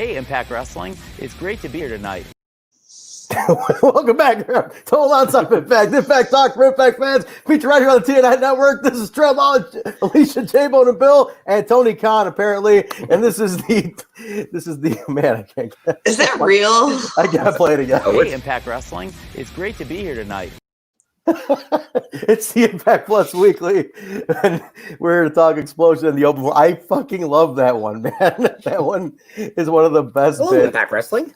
Hey, Impact Wrestling. It's great to be here tonight. Welcome back to Nonstop Impact Talk for Impact fans. Featured right here on the TNI Network. This is Trevor, Alicia, J-Bone, and Bill, and Tony Khan apparently. And this is the man. I can't. Is that real? I gotta play it again. Hey, Impact Wrestling. It's great to be here tonight. It's the Impact Plus Weekly, and we're here to talk Xplosion in the open floor. I fucking love that one, man. That one is one of the best bits. Impact Wrestling.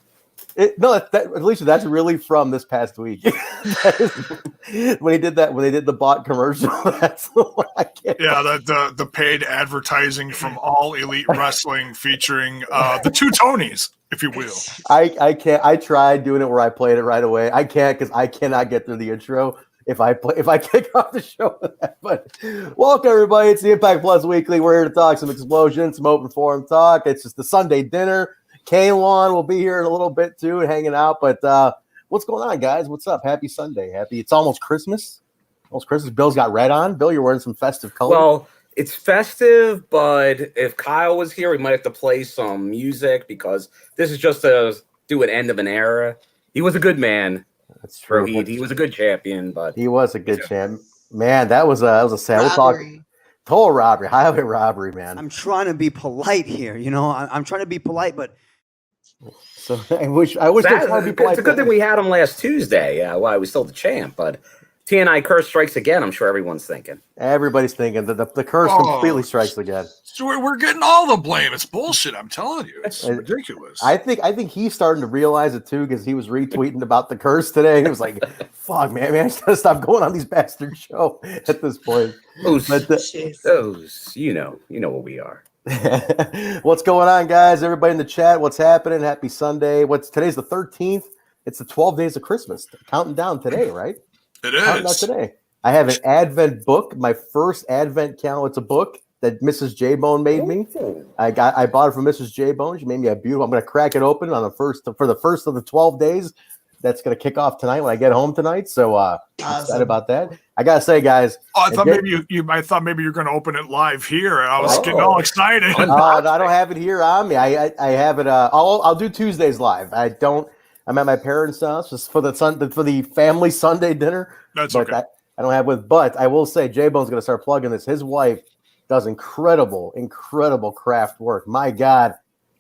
Alicia, that's really from this past week. When he did that, when they did the bot commercial, that's the one I can't. Yeah, the paid advertising from All Elite Wrestling featuring the two Tonys, if you will. I can't. I tried doing it where I played it right away. I can't because I cannot get through the intro if I kick off the show with that. But welcome everybody. It's the Impact Plus Weekly. We're here to talk some Xplosion, some open forum talk. It's just the Sunday dinner. K1 will be here in a little bit too and hanging out. But what's going on, guys? What's up? Happy Sunday. It's almost Christmas. Almost Christmas. Bill's got red on. Bill, you're wearing some festive colors. Well, it's festive, but if Kyle was here, we might have to play some music because this is just to do an end of an era. He was a good man. That's true. He was a good champion, but he was a good champ. Man, that was a sad. We'll talk. Total robbery, highway robbery, man. I'm trying to be polite here, you know. I'm trying to be polite, but so I wish I was trying to be polite. It's a good thing we had him last Tuesday. Why he was still the champ, but TNI curse strikes again. I'm sure everyone's thinking. Everybody's thinking that the curse completely strikes again. So we're getting all the blame. It's bullshit. I'm telling you, it's ridiculous. I think he's starting to realize it too because he was retweeting about the curse today. He was like, "Fuck, man, I just gotta stop going on these bastard shows at this point." Those, you know what we are. What's going on, guys? Everybody in the chat, what's happening? Happy Sunday. Today's the 13th. It's the 12 days of Christmas. Counting down today, right? It is. Counting down today. I have an Advent book, my first Advent calendar. It's a book that Mrs. J-Bone made me. I bought it from Mrs. J-Bone. She made me a beautiful. I'm going to crack it open for the first of the 12 days. That's going to kick off tonight when I get home tonight. So I'm excited about that. I got to say, guys. Oh, I thought maybe you're going to open it live here. I was getting all excited. I don't have it here on me. I have it. I'll do Tuesdays live. I'm at my parents' house just for the family Sunday dinner. That's okay. I don't have with, but I will say J-Bone's going to start plugging this. His wife does incredible craft work. My God,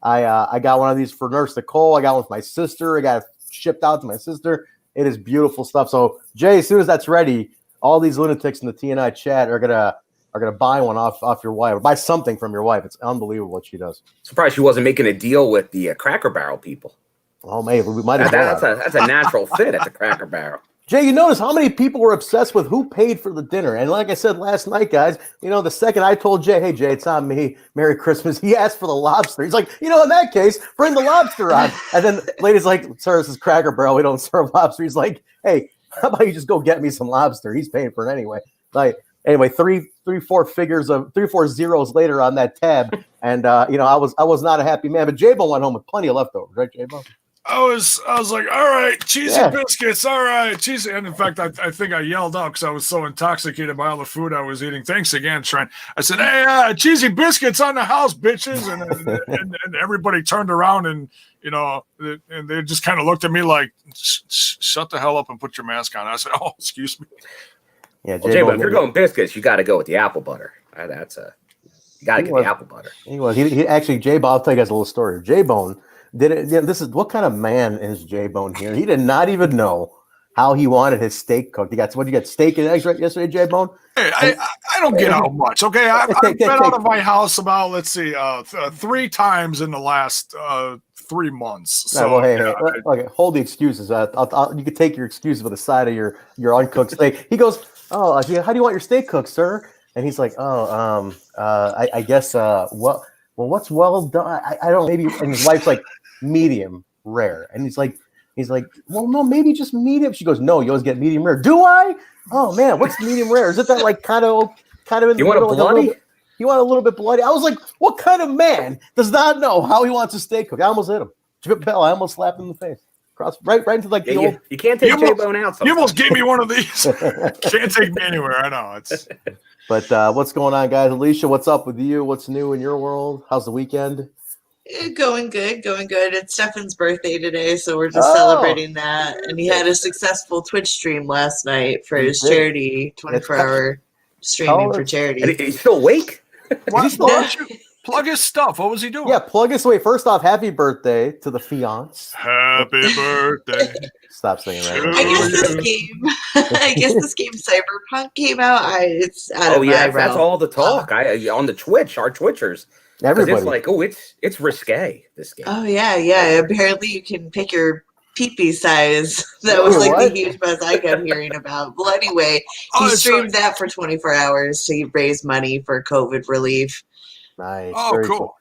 I got one of these for Nurse Nicole. I got one with my sister. I got it shipped out to my sister. It is beautiful stuff. So Jay, as soon as that's ready, all these lunatics in the TNI chat are gonna buy one off your wife or buy something from your wife. It's unbelievable what she does. Surprised she wasn't making a deal with the Cracker Barrel people. Oh, maybe we might have. That's a natural fit at the Cracker Barrel. Jay, you notice how many people were obsessed with who paid for the dinner. And like I said last night, guys, the second I told Jay, hey, Jay, it's on me, Merry Christmas, he asked for the lobster. He's like, in that case, bring the lobster on. And then lady's like, sir, this is Cracker Barrel. We don't serve lobster. He's like, hey, how about you just go get me some lobster? He's paying for it anyway. Anyway, three, four zeros later on that tab. And, I was not a happy man. But J-Bone went home with plenty of leftovers, right, J-Bone? I was like, all right, cheesy biscuits, all right, cheesy. And in fact, I think I yelled out because I was so intoxicated by all the food I was eating. Thanks again, Trent. I said, hey, cheesy biscuits on the house, bitches. And everybody turned around and they just kind of looked at me like, shut the hell up and put your mask on. I said, oh, excuse me. Yeah, well, Jay-Bone, if you're going biscuits, you got to go with the apple butter. You got to get the apple butter. He actually, J-Bone, I'll tell you guys a little story. J-Bone did it. Yeah, this is what kind of man is J-Bone here? He did not even know how he wanted his steak cooked. You got steak and eggs right yesterday, J-Bone? Hey, I don't get out much. Okay, I've been out of my house about 3 times in the last 3 months. So okay, hold the excuses. You can take your excuses with the side of your uncooked steak. He goes, oh, how do you want your steak cooked, sir? And he's like, I guess what's well done? I don't maybe. And his wife's like, medium rare, and he's like, well, no, maybe just medium. She goes, no, you always get medium rare. Do I? Oh man, what's medium rare? Is it that like kind of in you want a bloody? You want a little bit bloody? I was like, what kind of man does not know how he wants his steak cooked? I almost hit him. Chip Bell, I almost slapped him in the face. Right into like the old. You can't take J-Bone out. You almost gave me one of these. Can't take me anywhere. I know it's. But what's going on, guys? Alicia, what's up with you? What's new in your world? How's the weekend? Going good, going good. It's Stefan's birthday today, so we're just Oh. celebrating that. And he had a successful Twitch stream last night for his charity, 24-hour streaming for And charity. he's still awake? Why don't you plug his stuff? What was he doing? Yeah, plug us away. First off, happy birthday to the fiance. Happy birthday. Stop singing that. I guess this game Cyberpunk came out. It's out Oh of yeah, my that's realm. all the talk. On the Twitch, our Twitchers. 'Cause Everybody. It's like, it's risque, this game. Oh yeah. Apparently you can pick your pee-pee size. That was Wait, like what? the huge buzz I kept hearing about. Well, anyway, he it's streamed that for 24 hours to raise money for COVID relief. Nice. Oh, Very cool.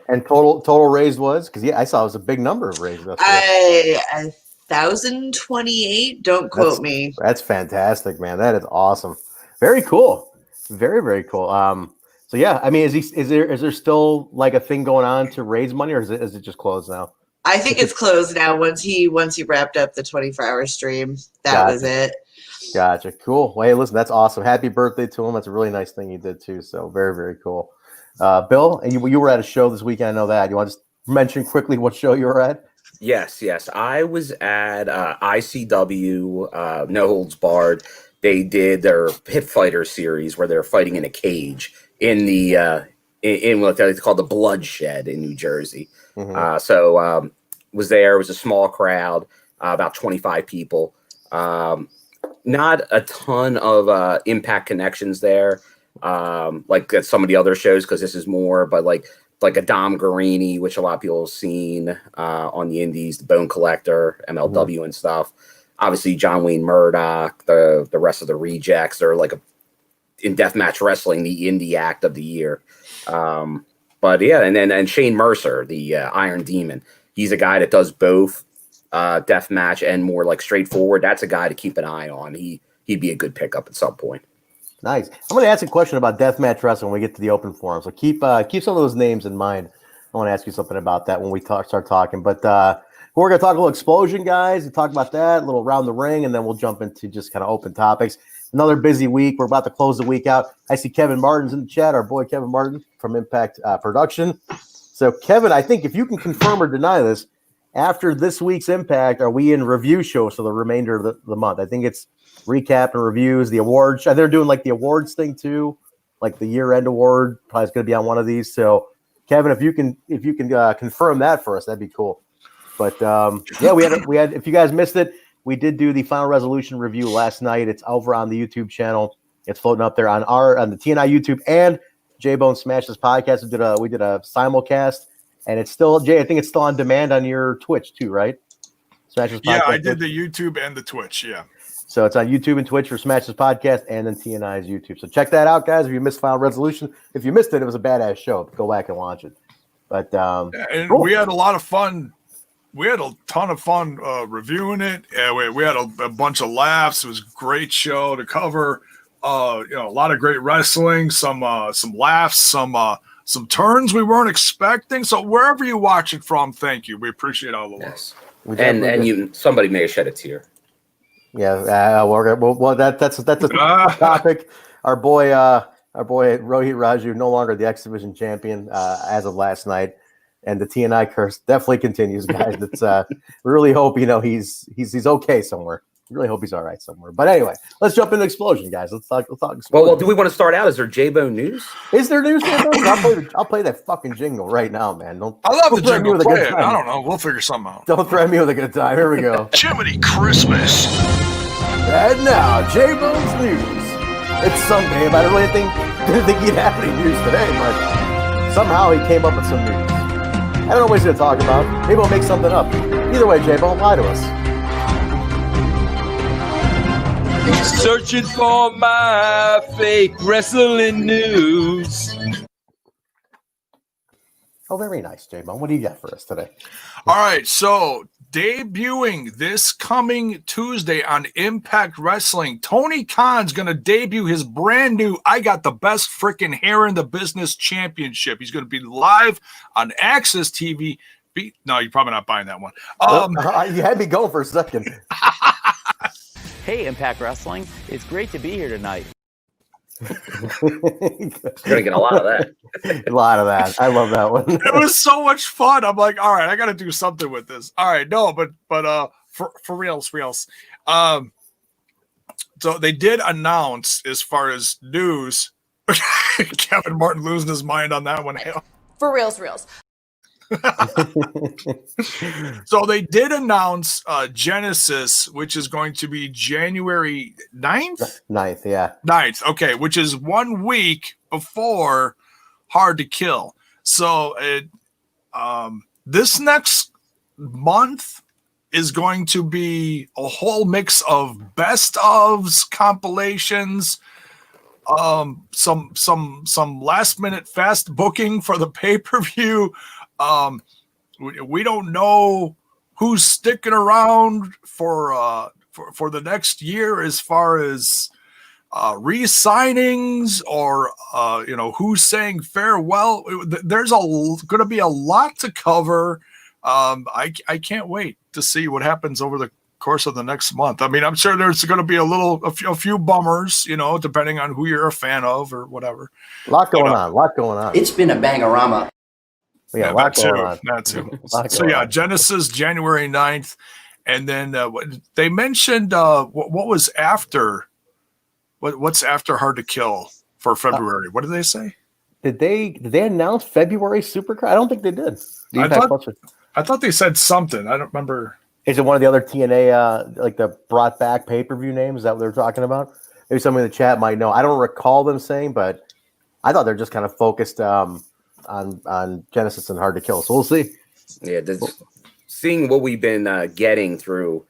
And total raised was because I saw it was a big number of raised. 1,028. Don't quote me. That's fantastic, man. That is awesome. Very cool. Very, very cool. So yeah, I mean, is there still like a thing going on to raise money, or is it just closed now? I think it's closed now. Once he wrapped up the 24-hour stream, that was it. Gotcha. Cool. Well, hey, listen, that's awesome. Happy birthday to him. That's a really nice thing you did too. So very, very cool. Bill, and you were at a show this weekend. I know that. You want to just mention quickly what show you were at? Yes. I was at ICW, No Holds Barred. They did their Pit Fighter series where they're fighting in a cage in the in what it's called the Bloodshed in New Jersey. Mm-hmm. So was there. It was a small crowd, about 25 people. Not a ton of Impact connections there, like at some of the other shows, because this is more, but like a Dom Guarini, which a lot of people have seen on the indies, the Bone Collector, MLW and stuff. Obviously, John Wayne Murdoch, the rest of the Rejects. They're like in Deathmatch Wrestling, the indie act of the year. But yeah, and Shane Mercer, the Iron Demon. He's a guy that does both deathmatch and more like straightforward. That's a guy to keep an eye on. He'd be a good pickup at some point. Nice. I'm going to ask a question about deathmatch wrestling when we get to the open forum. So keep some of those names in mind. I want to ask you something about that when we start talking. But we're going to talk a little Xplosion, guys, and talk about that, a little around the ring, and then we'll jump into just kind of open topics. Another busy week. We're about to close the week out. I see Kevin Martin's in the chat, our boy Kevin Martin from Impact Production. So, Kevin, I think if you can confirm or deny this, after this week's Impact, are we in review shows for the remainder of the month? I think it's recap and reviews, the awards. They're doing like the awards thing too, like the year-end award. Probably is going to be on one of these. So, Kevin, if you can confirm that for us, that'd be cool. But yeah, we had. If you guys missed it, we did do the Final Resolution review last night. It's over on the YouTube channel. It's floating up there on the TNI YouTube and J-Bone Smashes podcast. We did a simulcast, and it's still, Jay, I think it's still on demand on your Twitch too, right? Smashes podcast. Yeah, I did the YouTube and the Twitch. Yeah. So it's on YouTube and Twitch for Smashes podcast, and then TNI's YouTube. So check that out, guys. If you missed Final Resolution, if you missed it, it was a badass show. Go back and watch it. But and cool. We had a lot of fun. We had a ton of fun reviewing it. We had a bunch of laughs. It was a great show to cover. A lot of great wrestling, some laughs, some turns we weren't expecting. So wherever you watch it from, thank you. We appreciate all the love. Yes. And somebody may have shed a tear. Yeah, that's a topic. Our boy Rohit Raju, no longer the X Division champion as of last night, and the TNI curse definitely continues, guys. It's we really hope he's okay somewhere. Really hope he's all right somewhere. But anyway, let's jump into Xplosion, guys. Let's talk Xplosion. Well, do we want to start out? Is there J-Bone news? Is there news? I'll play that fucking jingle right now, man. I love the jingle. Play it. I don't know. We'll figure something out. Don't threaten me with a good time. Here we go. Jiminy Christmas. And now, J-Bone's news. It's Sunday, and I didn't think he'd have any news today, but somehow he came up with some news. I don't know what he's going to talk about. Maybe we'll make something up. Either way, J-Bone, lie to us. Searching for my fake wrestling news. Oh, very nice, J-Bone. What do you got for us today? All right, so debuting this coming Tuesday on Impact Wrestling, Tony Khan's going to debut his brand new I Got the Best Freaking Hair in the Business Championship. He's going to be live on Access TV. No, you're probably not buying that one. You had me going for a second. Hey, Impact Wrestling. It's great to be here tonight. You're gonna get a lot of that. A lot of that. I love that one. It was so much fun. I'm like, all right, I got to do something with this. All right, no, but for reals. So they did announce as far as news. Kevin Martin losing his mind on that one. For reals. So they did announce Genesis, which is going to be January 9th? 9th, yeah. 9th, okay, which is 1 week before Hard to Kill. So this next month is going to be a whole mix of best ofs, compilations, some last minute fast booking for the pay-per-view. We don't know who's sticking around for the next year as far as re-signings or who's saying farewell. There's going to be a lot to cover. I can't wait to see what happens over the course of the next month. I mean, I'm sure there's going to be a few bummers, depending on who you're a fan of or whatever. A lot going on. It's been a bangorama. Yeah, a lot going on. That too. So yeah, Genesis January 9th. And then they mentioned what was after, what's after Hard to Kill for February? What did they say? Did they announce February Supercard? I don't think they did. I thought they said something. I don't remember. Is it one of the other TNA like the brought back pay-per-view names? Is that what they're talking about? Maybe somebody in the chat might know. I don't recall them saying, but I thought they're just kind of focused on Genesis and Hard to Kill. So we'll see. Yeah, seeing what we've been getting through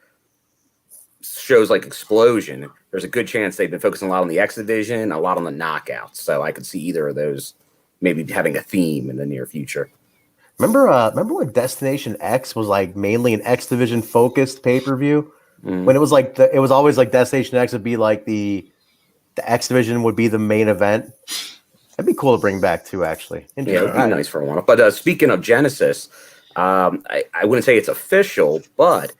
shows like Xplosion, there's a good chance they've been focusing a lot on the X Division, a lot on the knockouts. So I could see either of those maybe having a theme in the near future. Remember when Destination X was like mainly an X Division focused pay-per-view? When it was like it was always like Destination X would be like the X Division would be the main event. That'd be cool to bring back too, actually. Yeah, it would be nice for a while. But speaking of Genesis, I wouldn't say it's official, but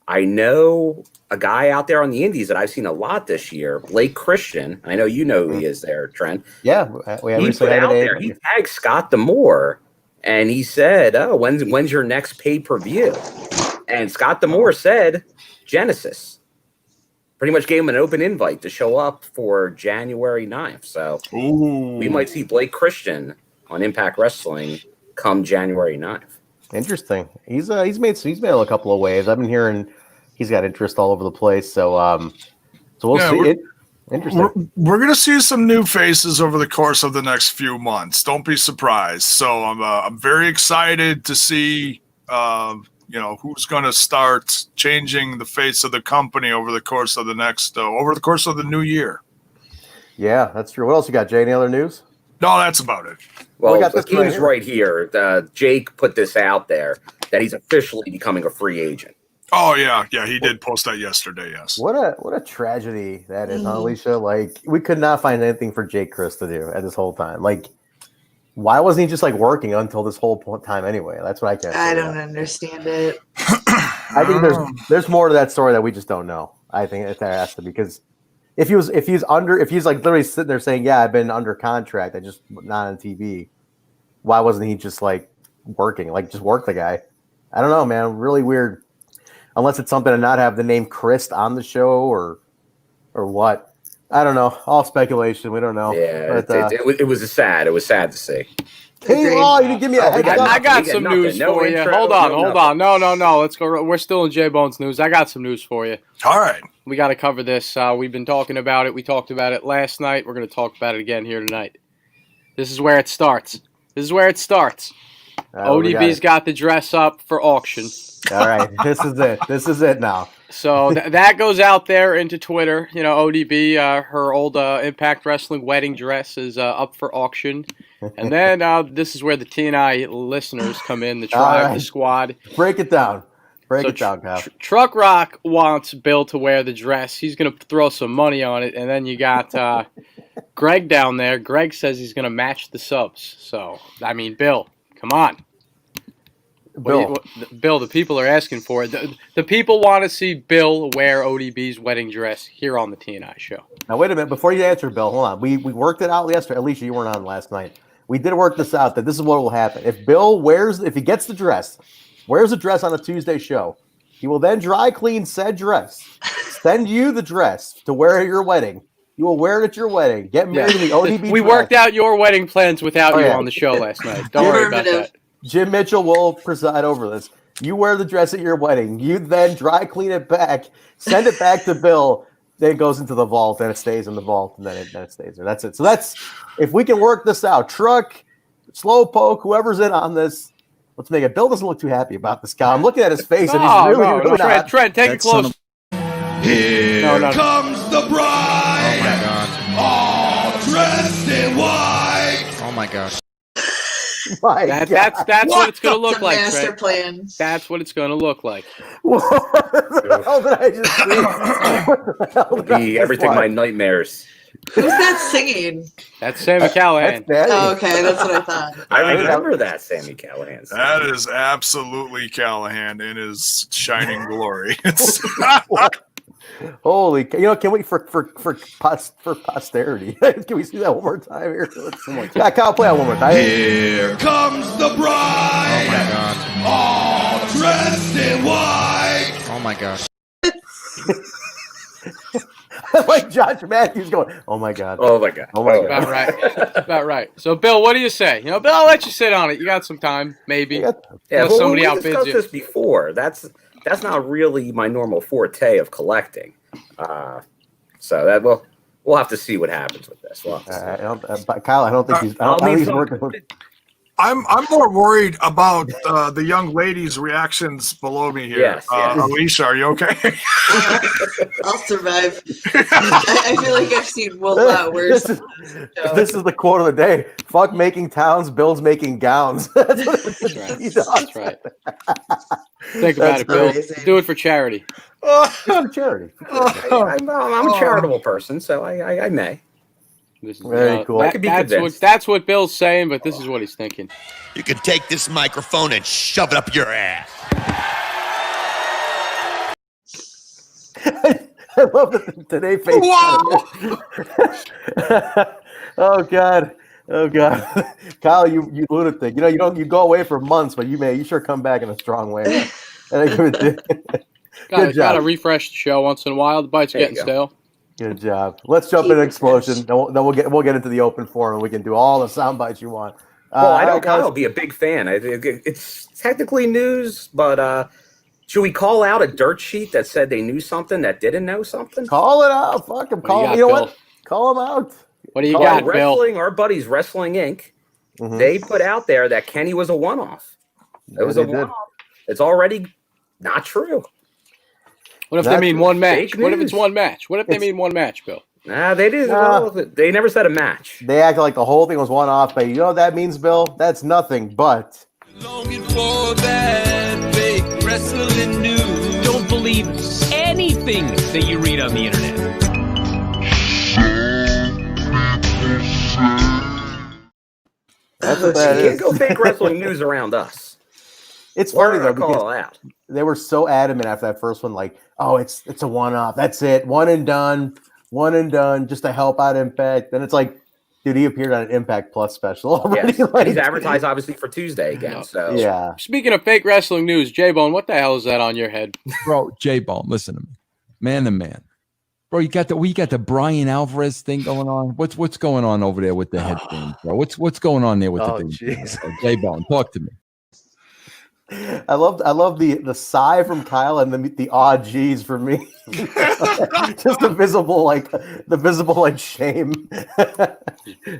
I know a guy out there on the indies that I've seen a lot this year, Blake Christian. I know you know who he is there, Trent. Yeah, he put out there. He tagged Scott D'Amore, and he said, "Oh, when's your next pay-per-view?" And Scott D'Amore said, "Genesis." Pretty much gave him an open invite to show up for January 9th. So we might see Blake Christian on Impact Wrestling come January 9th. Interesting. He's made a couple of waves. I've been hearing he's got interest all over the place. So we'll see. Interesting. We're going to see some new faces over the course of the next few months. Don't be surprised. So I'm very excited to see who's going to start changing the face of the company over the course of the new year. Yeah, that's true. What else you got, Jay? Any other news? No, that's about it. Well, the team's right here. Jake put this out there that he's officially becoming a free agent. Oh yeah, he did post that yesterday. Yes. What a tragedy that is, huh, Alicia? Like, we could not find anything for Jake Chris to do at this whole time. Like, why wasn't he just like working until this whole time anyway? That's what I can't. I don't understand it. I think there's more to that story that we just don't know. I think there has to be, because if he's like literally sitting there saying, "Yeah, I've been under contract, I just not on TV," why wasn't he just like working? Like, just work the guy. I don't know, man. Really weird. Unless it's something to not have the name Chris on the show or what. I don't know. All speculation. We don't know. Yeah, but, it was sad. It was sad to see. Hey, you didn't give me a heads up. I got some news for you. Hold on. No. Let's go. We're still in J-Bone's news. I got some news for you. All right. We got to cover this. We've been talking about it. We talked about it last night. We're going to talk about it again here tonight. This is where it starts. ODB's got the dress up for auction. All right. This is it now. So that goes out there into Twitter. ODB, her old Impact Wrestling wedding dress is up for auction. And then this is where the TNI listeners come in, the tribe, the squad. Break it down. Break it down, pal. Truck Rock wants Bill to wear the dress. He's going to throw some money on it. And then you got Greg down there. Greg says he's going to match the subs. So, I mean, Bill, come on. Bill. Bill, the people are asking for it. The people want to see Bill wear ODB's wedding dress here on the TNI show. Now, wait a minute. Before you answer, Bill, hold on. We worked it out yesterday. Alicia, you weren't on last night. We did work this out that this is what will happen. If Bill if he gets the dress, wears a dress on a Tuesday show, he will then dry clean said dress, send you the dress to wear at your wedding. You will wear it at your wedding. Get married in the ODB We dress. worked out your wedding plans without you on the show last night. Don't worry about that. Jim Mitchell will preside over this. You wear the dress at your wedding. You then dry clean it back, send it back to Bill. Then it goes into the vault, and it stays in the vault, and then it stays there. That's it. So that's if we can work this out. Truck, Slowpoke, whoever's in on this, let's make it. Bill doesn't look too happy about this guy. I'm looking at his face, and he's really not. Trent, take it close. Here comes the bride. Oh my god. All dressed in white. Oh my gosh. That's what it's going to look like, master Trent. plan. That's what it's going to look like. What the hell did I just see? What the hell did I just Everything watch? my nightmares. Who's that singing? That's Sammy Callahan. Oh, okay, that's what I thought. I remember that Sammy Callahan. That is absolutely Callahan in his shining glory. Holy, can we for posterity? Can we see that one more time here? Yeah, Kyle, play that one more time. Here comes the bride. Oh my god. All dressed in white. Oh my gosh. Like Josh Matthews going, oh my god. Oh my god. Oh my god. About right. About right. So, Bill, what do you say? Bill, I'll let you sit on it. You got some time, maybe. Yeah, Unless somebody we outbids discussed you. this before. That's not really my normal forte of collecting. So that we'll have to see what happens with this. We'll Kyle, I don't think he's. I don't think he's working. I'm more worried about the young ladies' reactions below me here. Yes. Alicia, are you okay? I'll survive. I feel like I've seen a lot worse. This is the quote of the day. Fuck making towns, Bill's making gowns. That's what That's right. Think about it, Bill. Do it for charity. It's not a charity. I'm a charitable person, so I may. This is, Very cool. That's what Bill's saying, but this is what he's thinking. You can take this microphone and shove it up your ass. I love the today face. Oh god. Kyle, you lunatic. You go away for months, but you sure come back in a strong way. Good job. Gotta refresh the show once in a while. The bite's getting stale. Good job. Let's jump into Xplosion. Then we'll get into the open forum, and we can do all the sound bites you want. Well, I know Kyle will be a big fan. It's technically news, but should we call out a dirt sheet that said they knew something that didn't know something? Call it out. Fuck them. You know what? Call them out. What do you got, Bill? Our buddies, Wrestling Inc., they put out there that Kenny was a one-off. It was a one-off. It's already not true. What if they mean one match? What if it's one match? What if they mean one match, Bill? Nah, they didn't. They never said a match. They acted like the whole thing was one off, but you know what that means, Bill? That's nothing but. Longing for that fake wrestling news. Don't believe anything that you read on the internet. That's what that You is. can't go fake wrestling news around us. It's funny though Call because out. they were so adamant after that first one, like, oh, it's a one-off. That's it, one and done, just to help out Impact. Then it's like, dude, he appeared on an Impact Plus special already. Yes. Like, He's advertised obviously for Tuesday again. So yeah. Speaking of fake wrestling news, J-Bone, what the hell is that on your head? Bro, J-Bone, listen to me. Man to man. Bro, we got the Brian Alvarez thing going on. What's going on over there with the headphones, bro? What's going on there with the thing? Jeez. J-Bone, talk to me. I love the sigh from Kyle and the odd G's from me. Just the visible shame.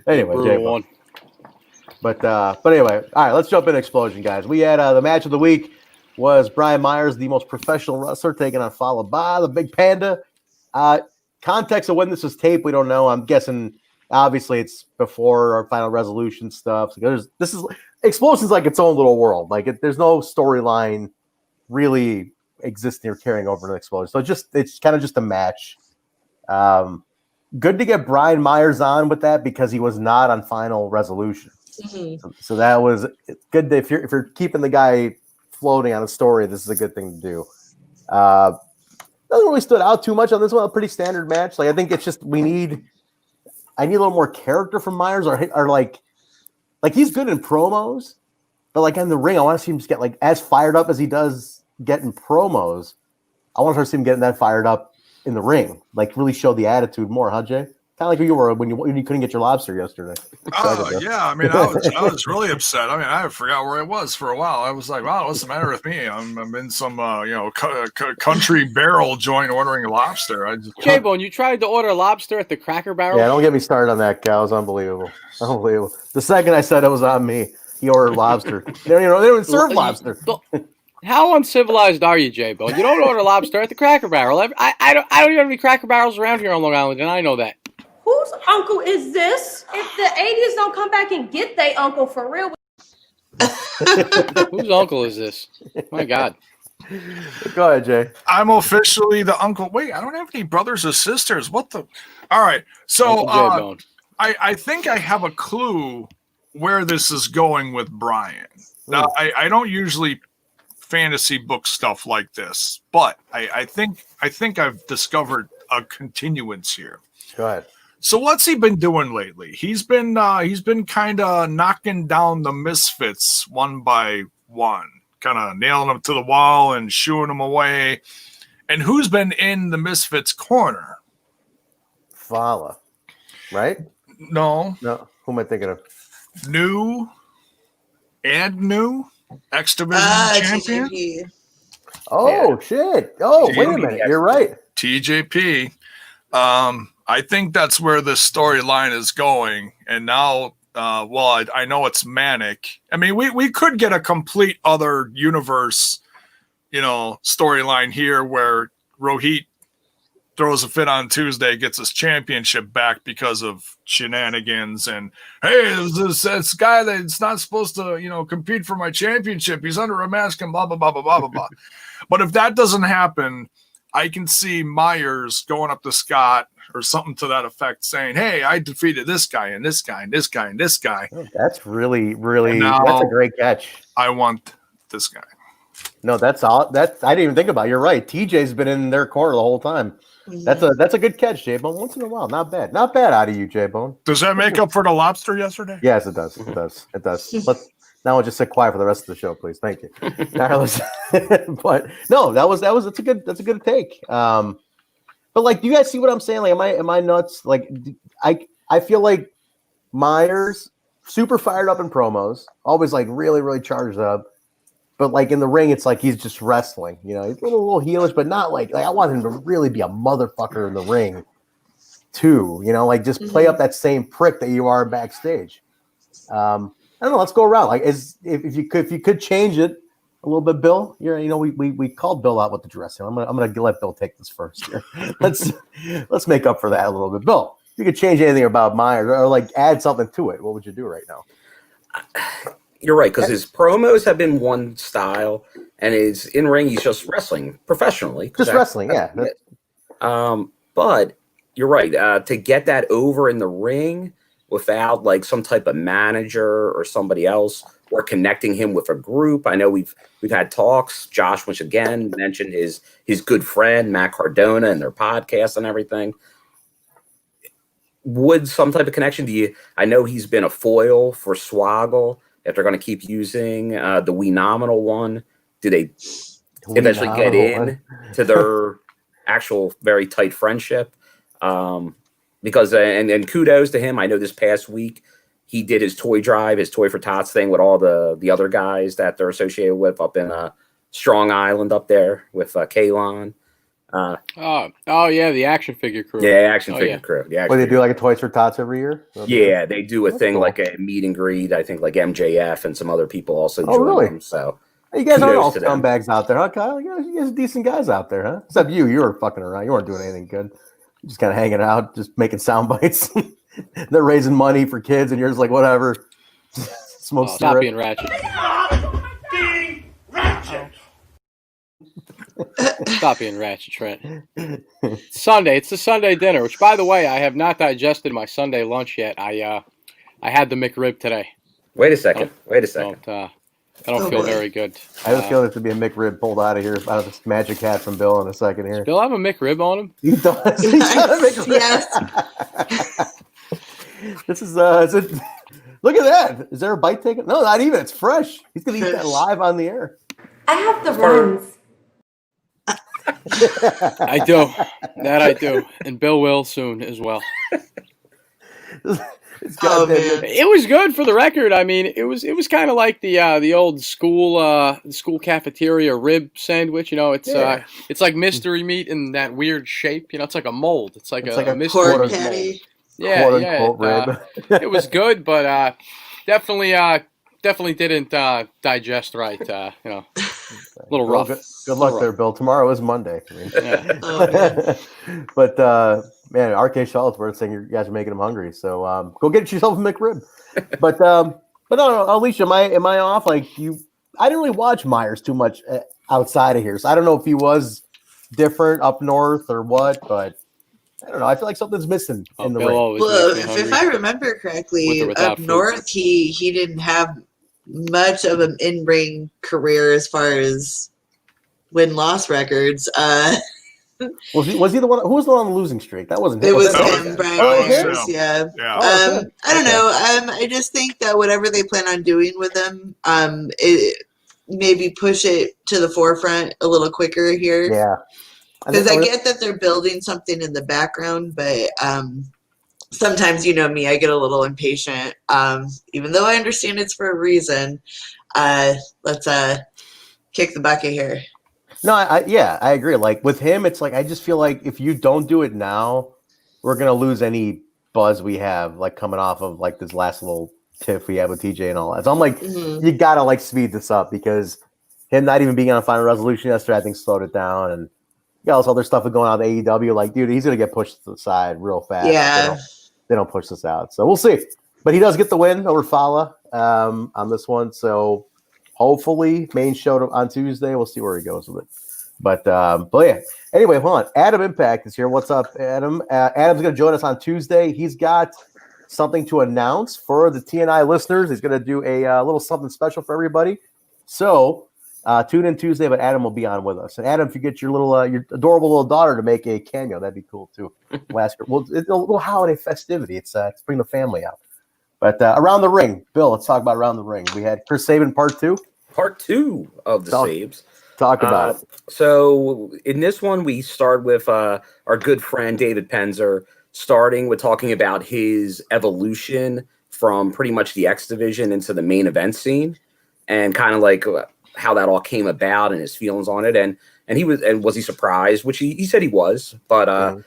Anyway, Jay. But anyway, all right, let's jump into Xplosion, guys. We had the match of the week was Brian Myers, the most professional wrestler, taking on Fallah Bahh, the Big Panda. Context of when this was taped, we don't know. I'm guessing obviously it's before our final resolution stuff. So this is Xplosion's like its own little world. Like there's no storyline really existing or carrying over to Xplosion. So it's kind of just a match. Good to get Brian Myers on with that because he was not on final resolution. So that was good. If you're keeping the guy floating on a story, this is a good thing to do. Nothing really stood out too much on this one. A pretty standard match. Like I think it's just I need a little more character from Myers, or like he's good in promos, but like in the ring, I want to see him just get like as fired up as he does getting promos. I want to see him getting that fired up in the ring, like really show the attitude more, huh, Jay? Kind of like you were when you couldn't get your lobster yesterday. Yeah. I mean, I was really upset. I mean, I forgot where I was for a while. I was like, wow, what's the matter with me? I'm in some, country barrel joint ordering lobster. J-Bone, you tried to order lobster at the Cracker Barrel? Yeah, don't get me started on that, Cal. It was unbelievable. Unbelievable. The second I said it was on me, he ordered lobster. They don't even serve lobster. How uncivilized are you, J-Bone? You don't order lobster at the Cracker Barrel. I don't even have any Cracker Barrels around here on Long Island, and I know that. Whose uncle is this? If the 80s don't come back and get their uncle for real. Whose uncle is this? My God. Go ahead, Jay. I'm officially the uncle. Wait, I don't have any brothers or sisters. What the? All right. So I think I have a clue where this is going with Brian. Now, I don't usually fantasy book stuff like this, but I think I've discovered a continuance here. Go ahead. So what's he been doing lately? He's been kind of knocking down the misfits one by one, kind of nailing them to the wall and shooing them away. And who's been in the misfits corner? Fallah, right? No. Who am I thinking of? New X Division champion. TJP. Oh shit! Oh wait a minute, you're right. TJP. I think that's where the storyline is going. And now, I know it's manic. I mean, we could get a complete other universe, storyline here where Rohit throws a fit on Tuesday, gets his championship back because of shenanigans. And, hey, this guy that's not supposed to, compete for my championship. He's under a mask and blah, blah, blah, blah, blah, blah, blah. But if that doesn't happen, I can see Myers going up to Scott or something to that effect, saying, hey, I defeated this guy and this guy and this guy and this guy. Oh, that's really, that's a great catch. I want this guy. No, that's all. I didn't even think about it. You're right. TJ's been in their corner the whole time. That's a good catch, J-Bone. Once in a while. Not bad out of you, J-Bone. Does that make up for the lobster yesterday? Yes, it does. It does. Now I'll just sit quiet for the rest of the show, please. Thank you. But no, that's a good take. But like, do you guys see what I'm saying? Like, am I nuts? Like, I feel like Myers super fired up in promos, always like really, really charged up. But like in the ring, it's like he's just wrestling. He's a little heelish, but not like I want him to really be a motherfucker in the ring too. Like just play up that same prick that you are backstage. I don't know. Let's go around. Like, if you could change it a little bit, Bill. We called Bill out with the dressing. I'm gonna let Bill take this first here. Let's make up for that a little bit. Bill, if you could change anything about Myers or like add something to it, what would you do right now? You're right, because his promos have been one style, and his in ring he's just wrestling professionally. Just wrestling, yeah. But you're right. To get that over in the ring without like some type of manager or somebody else, or connecting him with a group. I know we've had talks. Josh, once again, mentioned his good friend Matt Cardona and their podcast and everything. Would some type of connection? I know he's been a foil for Swoggle. If they're going to keep using the We Nominal one, do they eventually get in to their actual very tight friendship? Because and kudos to him. I know this past week he did his toy drive, his Toy for Tots thing with all the other guys that they're associated with up in Strong Island up there with Kalon. The action figure crew. Yeah, action figure crew. Yeah, they do like a Toys for Tots every year? Yeah, they do a thing like a meet and greet. I think like MJF and some other people also join them. So you guys aren't all scumbags out there, huh, Kyle? You guys are decent guys out there, huh? Except you were fucking around. You weren't doing anything good. Just kind of hanging out, just making sound bites. They're raising money for kids, and you're just like, whatever. Smoke cigarettes. Stop being ratchet. Stop being ratchet, Trent. Sunday. It's the Sunday dinner, which, by the way, I have not digested my Sunday lunch yet. I had the McRib today. Wait a second. I don't feel very good. I have a feeling it's going to be a McRib pulled out of here out of this magic hat from Bill in a second here. Bill have a McRib on him? He does. He's got a McRib. Yes. This is look at that. Is there a bite taken? No, not even. It's fresh. He's going to eat that live on the air. I have the runs. I do. That I do. And Bill will soon as well. It was good for the record. I mean, it was kind of like the old school cafeteria rib sandwich. You know, it's like mystery meat in that weird shape. You know, it's like a mold. It's like a mystery pork meat patty. mold. Yeah. It was good, but definitely didn't digest right. You know, a little rough. Good luck there, Bill. Tomorrow is Monday. I mean. But man, RK Charlottesworth saying you guys are making him hungry. So go get yourself a McRib. But no, Alicia, am I off? Like you, I didn't really watch Myers too much outside of here, so I don't know if he was different up north or what, but. I don't know. I feel like something's missing in the ring. Well, if I remember correctly, up north he didn't have much of an in-ring career as far as win-loss records. Was he the one? Who was the one on the losing streak? That wasn't him. It was him, Brian Myers. Yeah. I don't know. I just think that whatever they plan on doing with him, maybe push it to the forefront a little quicker here. Yeah. Because I get that they're building something in the background, but sometimes, you know me, I get a little impatient. Even though I understand it's for a reason, let's kick the bucket here. No, I agree. Like with him, it's like I just feel like if you don't do it now, we're gonna lose any buzz we have, like coming off of like this last little tiff we had with TJ and all that. So I'm like, you gotta like speed this up because him not even being on a final resolution yesterday, I think slowed it down and. Got all this other stuff going on with AEW. Like, dude, he's gonna get pushed to the side real fast. Yeah, they don't push this out, so we'll see. But he does get the win over Fallah on this one. So hopefully, main show on Tuesday. We'll see where he goes with it. But yeah. Anyway, hold on. Adam Impact is here. What's up, Adam? Adam's gonna join us on Tuesday. He's got something to announce for the TNI listeners. He's gonna do a little something special for everybody. So. Tune in Tuesday, but Adam will be on with us. And Adam, if you get your your adorable little daughter to make a cameo, that'd be cool too. Well, it's a little holiday festivity. It's bring the family out. But around the ring, Bill, let's talk about around the ring. We had Chris Sabin part 2. Part 2 of the Sabes. Talk about it. So in this one, we start with our good friend David Penzer, starting with talking about his evolution from pretty much the X division into the main event scene, and kind of like. How that all came about and his feelings on it, and was he surprised? Which he said he was, but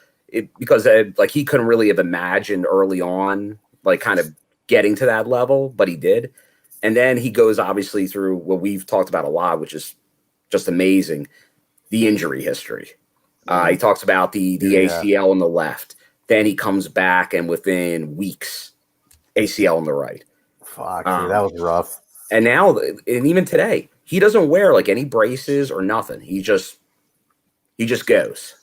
because like he couldn't really have imagined early on, like kind of getting to that level, but he did, and then he goes obviously through what we've talked about a lot, which is just amazing, the injury history. He talks about the ACL on the left, then he comes back and within weeks, ACL on the right. Fuck, dude, that was rough. And now, and even today. He doesn't wear like any braces or nothing. He just goes.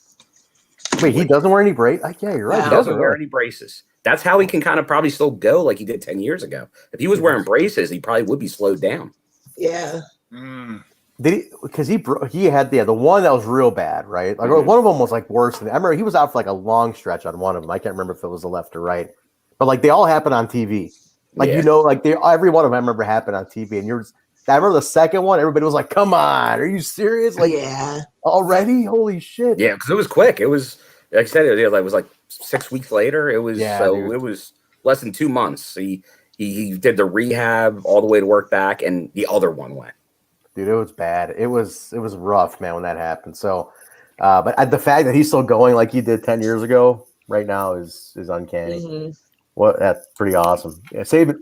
Wait, he doesn't wear any braces? Yeah, you're right. He doesn't wear any braces. That's how he can kind of probably still go like he did 10 years ago. If he was wearing braces, he probably would be slowed down. Yeah. Did he? Because he had the one that was real bad, right? Like one of them was like worse than. I remember he was out for like a long stretch on one of them. I can't remember if it was the left or right, but like they all happened on TV. Like like every one of them I remember happened on TV, and I remember the second one. Everybody was like, "Come on, are you serious?" Like, already? Holy shit! Yeah, because it was quick. It was like I said, it was like 6 weeks later. It was it was less than 2 months. He did the rehab all the way to work back, and the other one went. Dude, it was bad. It was rough, man, when that happened. So, but the fact that he's still going like he did 10 years ago, right now is uncanny. That's pretty awesome. Yeah, save it.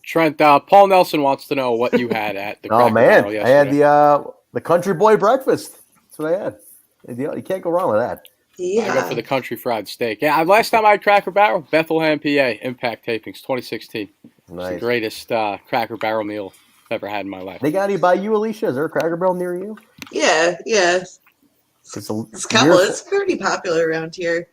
Trent, Paul Nelson wants to know what you had at the Cracker Barrel yesterday. I had the Country Boy breakfast. That's what I had. You can't go wrong with that. I go for the country fried steak. Yeah, last time I had Cracker Barrel, Bethlehem, PA, Impact Tapings, 2016. Nice. It's the greatest Cracker Barrel meal I've ever had in my life. They got any by you, Alicia? Is there a Cracker Barrel near you? Yeah. It's a couple. It's pretty popular around here.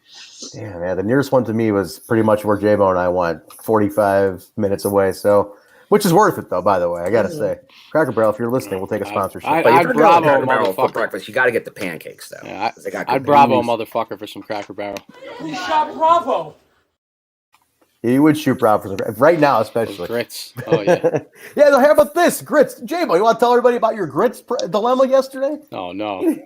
Yeah, man. The nearest one to me was pretty much where J-Bo and I went, 45 minutes away. So Which is worth it, though, by the way. I got to say. Cracker Barrel, if you're listening, we'll take a sponsorship. But if you're going to Cracker Barrel for breakfast, you got to get the pancakes, though. Yeah, They got I'd good bravo a beans. motherfucker for some Cracker Barrel. You shot Bravo. You would shoot Bravo for some right now, especially. Grits. Oh, yeah. Yeah, no, how about this? Grits. J-Bo, you want to tell everybody about your grits dilemma yesterday? Oh, no.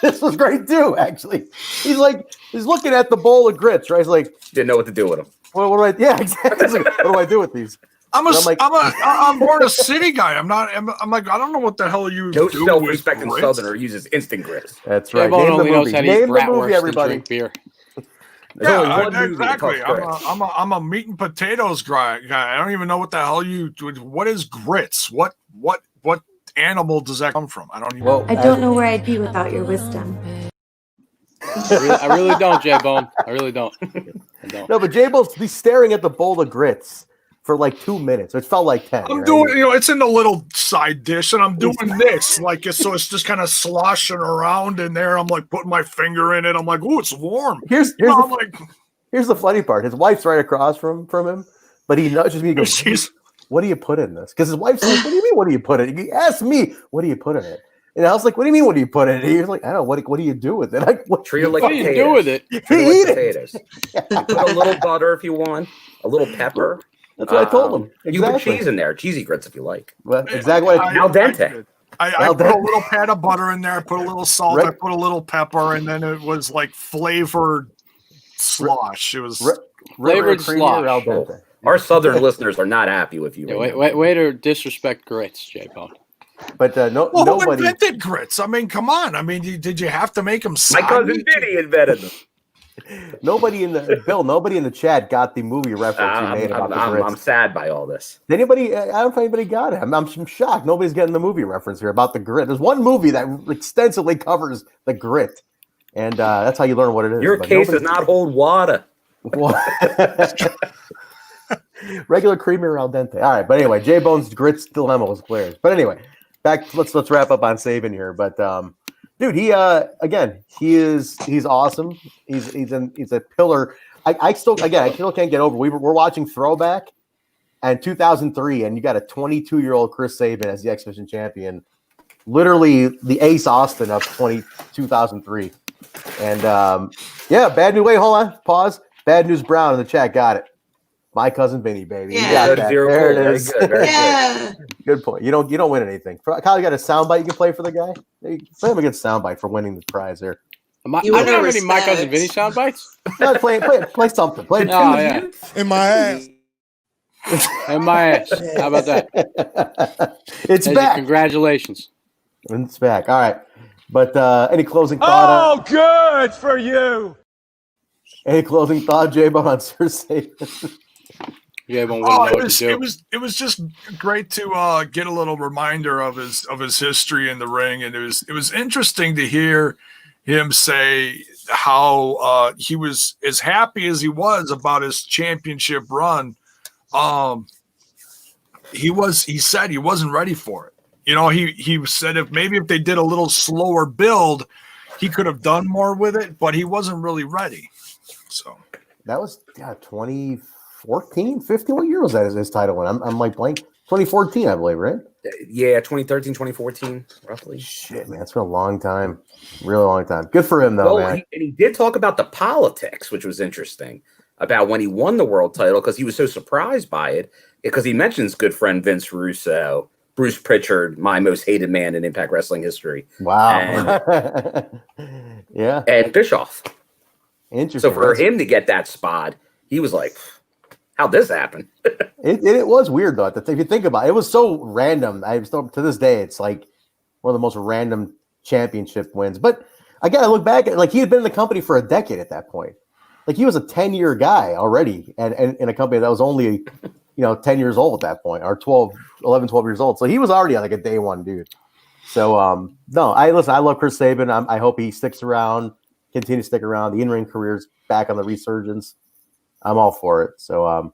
This was great, too, actually. He's looking at the bowl of grits, right? He's like, didn't know what to do with them. Well, what do I? Yeah, exactly. He's like, what do I do with these? I'm born a city guy. I'm like, I don't know what the hell you No do self-respecting with Southerner uses instant grits. That's right. J-Bone only knows how to eat Name the bratwurst movie, and everybody. drink beer. Yeah, exactly. I'm a meat and potatoes guy. I don't even know what the hell what is grits? What animal does that come from? I don't even. I don't know where I'd be without your wisdom. I really don't, J-Bone. I really don't. I don't. No, but J-Bone's he's staring at the bowl of grits for like 2 minutes. It felt like 10. I'm right? doing, it's in the little side dish, and I'm doing this, so it's just kind of sloshing around in there. I'm like putting my finger in it. I'm like, ooh, it's warm. Here's the funny part. His wife's right across from him, but he nudges me and goes, what do you put in this? Because his wife's like, what do you mean, what do you put in it? He asked me, what do you put in it? And I was like, what do you mean, what do you put in it? He was like, I don't know, what do you do with it? Treat it like what do you do with it? Treat it like potatoes. Put a little butter if you want, a little pepper. That's what I told him. You put Exactly. cheese in there, cheesy grits if you like. Well, exactly. Al dente. I put a little pat of butter in there. I put a little salt. I put a little pepper, and then it was like flavored slosh. It was flavored slosh. Al dente. Our southern listeners are not happy with you. Yeah, way to disrespect grits, J-Bone. But who nobody invented grits? I mean, come on. I mean, did you have to make them? My cousin Vinny invented them. Nobody in the chat got the movie reference you made about the grits. I'm sad by all this. Anybody? I don't know if anybody got it. I'm shocked. Nobody's getting the movie reference here about the grit. There's one movie that extensively covers the grit, and that's how you learn what it is. Your case does not hold water. Regular creamy or al dente. All right, but anyway, J Bone's grits dilemma was clear. But anyway, back. Let's wrap up on Sabin here. But dude, he's awesome. He's a pillar. I still can't get over. We're watching Throwback and 2003, and you got a 22-year-old Chris Sabin as the Xplosion champion, literally the Ace Austin of 2003. And bad news. Wait, hold on, pause. Bad news. Brown in the chat got it. My cousin Vinny, baby. Yeah. You got that. There it is. Yeah. Good point. You don't win anything. Kyle, you got a soundbite you can play for the guy? Hey, play him a good soundbite for winning the prize here. I don't have any My Cousin Vinny sound bites. No, play something. Play in my ass. In my ass. How about that? It's back. Congratulations. It's back. All right. But any closing thought? Oh, good for you. Any closing thought, J-Bone, on Sir Sabin? It was just great to get a little reminder of his history in the ring, and it was interesting to hear him say how he was as happy as he was about his championship run. He said he wasn't ready for it. He said if they did a little slower build, he could have done more with it, but he wasn't really ready. So that was 2014, 15. What year was that? His title win? I'm like blank. 2014, I believe, right? Yeah, 2013, 2014, roughly. Shit, man, it's been a long time, really long time. Good for him, though, man. He did talk about the politics, which was interesting, about when he won the world title, because he was so surprised by it, because he mentions good friend Vince Russo, Bruce Pritchard, my most hated man in Impact Wrestling history. Wow. Yeah. And Bischoff. Interesting. So for him to get that spot, he was like, how'd this happen? It was weird, though. If you think about it, it was so random. I still, to this day, it's like one of the most random championship wins. But again, I look back at he had been in the company for a decade at that point. Like he was a 10-year guy already, and in a company that was only 10 years old at that point, or 11, 12 years old. So he was already like a day one dude. So no, I love Chris Sabin. I hope he sticks around, continue to stick around. The in-ring career's back on the resurgence. I'm all for it. So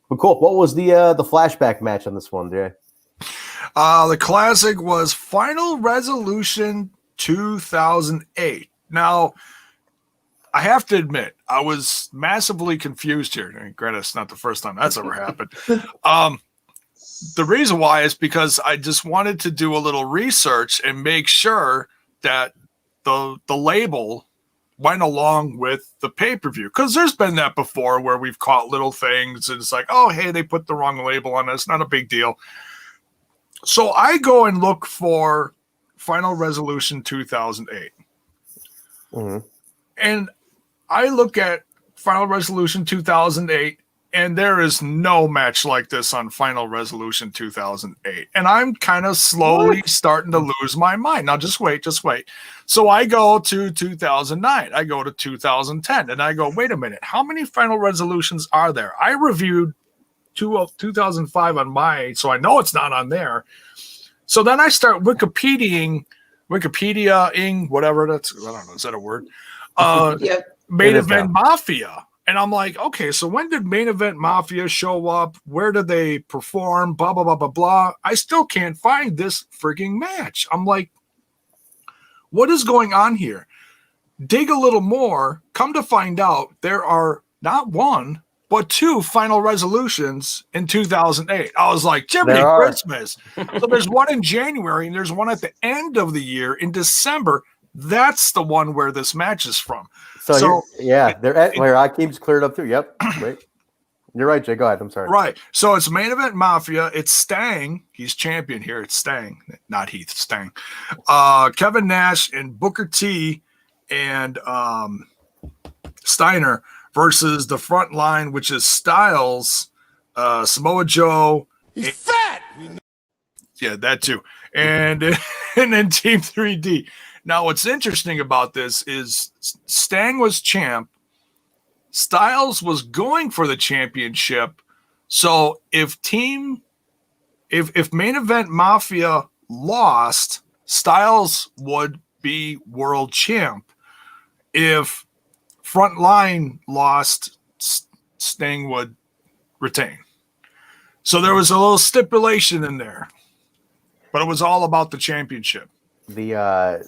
but cool. What was the flashback match on this one, Jay? The classic was Final Resolution 2008. Now, I have to admit, I was massively confused here. Granted, it's not the first time that's ever happened. the reason why is because I just wanted to do a little research and make sure that the label went along with the pay-per-view, because there's been that before where we've caught little things and it's like, oh, hey, they put the wrong label on us. Not a big deal. So I go and look for Final Resolution 2008. And I look at Final Resolution 2008, and there is no match like this on Final Resolution 2008. And I'm kind of slowly starting to lose my mind. Now, just wait. So I go to 2009. I go to 2010. And I go, wait a minute. How many Final Resolutions are there? I reviewed 2005 on my, so I know it's not on there. So then I start Wikipediaing, whatever that's, I don't know, is that a word? Main Event Mafia. And I'm like, okay, so when did Main Event Mafia show up? Where did they perform? Blah, blah, blah, blah, blah. I still can't find this freaking match. I'm like, what is going on here? Dig a little more. Come to find out, there are not one, but two Final Resolutions in 2008. I was like, Jiminy Christmas. So there's one in January, and there's one at the end of the year in December. That's the one where this match is from. So they're at where Akeem's cleared up too. Yep. Great. You're right, Jay. Go ahead. I'm sorry. Right. So it's Main Event Mafia. It's Stang. He's champion here. It's Stang, not Heath. Stang. Kevin Nash and Booker T and Steiner versus the front line, which is Styles, Samoa Joe. He's fat. Yeah, that too. And then Team 3D. Now, what's interesting about this is Stang was champ. Styles was going for the championship. So if Main Event Mafia lost, Styles would be world champ. If Frontline lost, Sting would retain. So there was a little stipulation in there, but it was all about the championship. The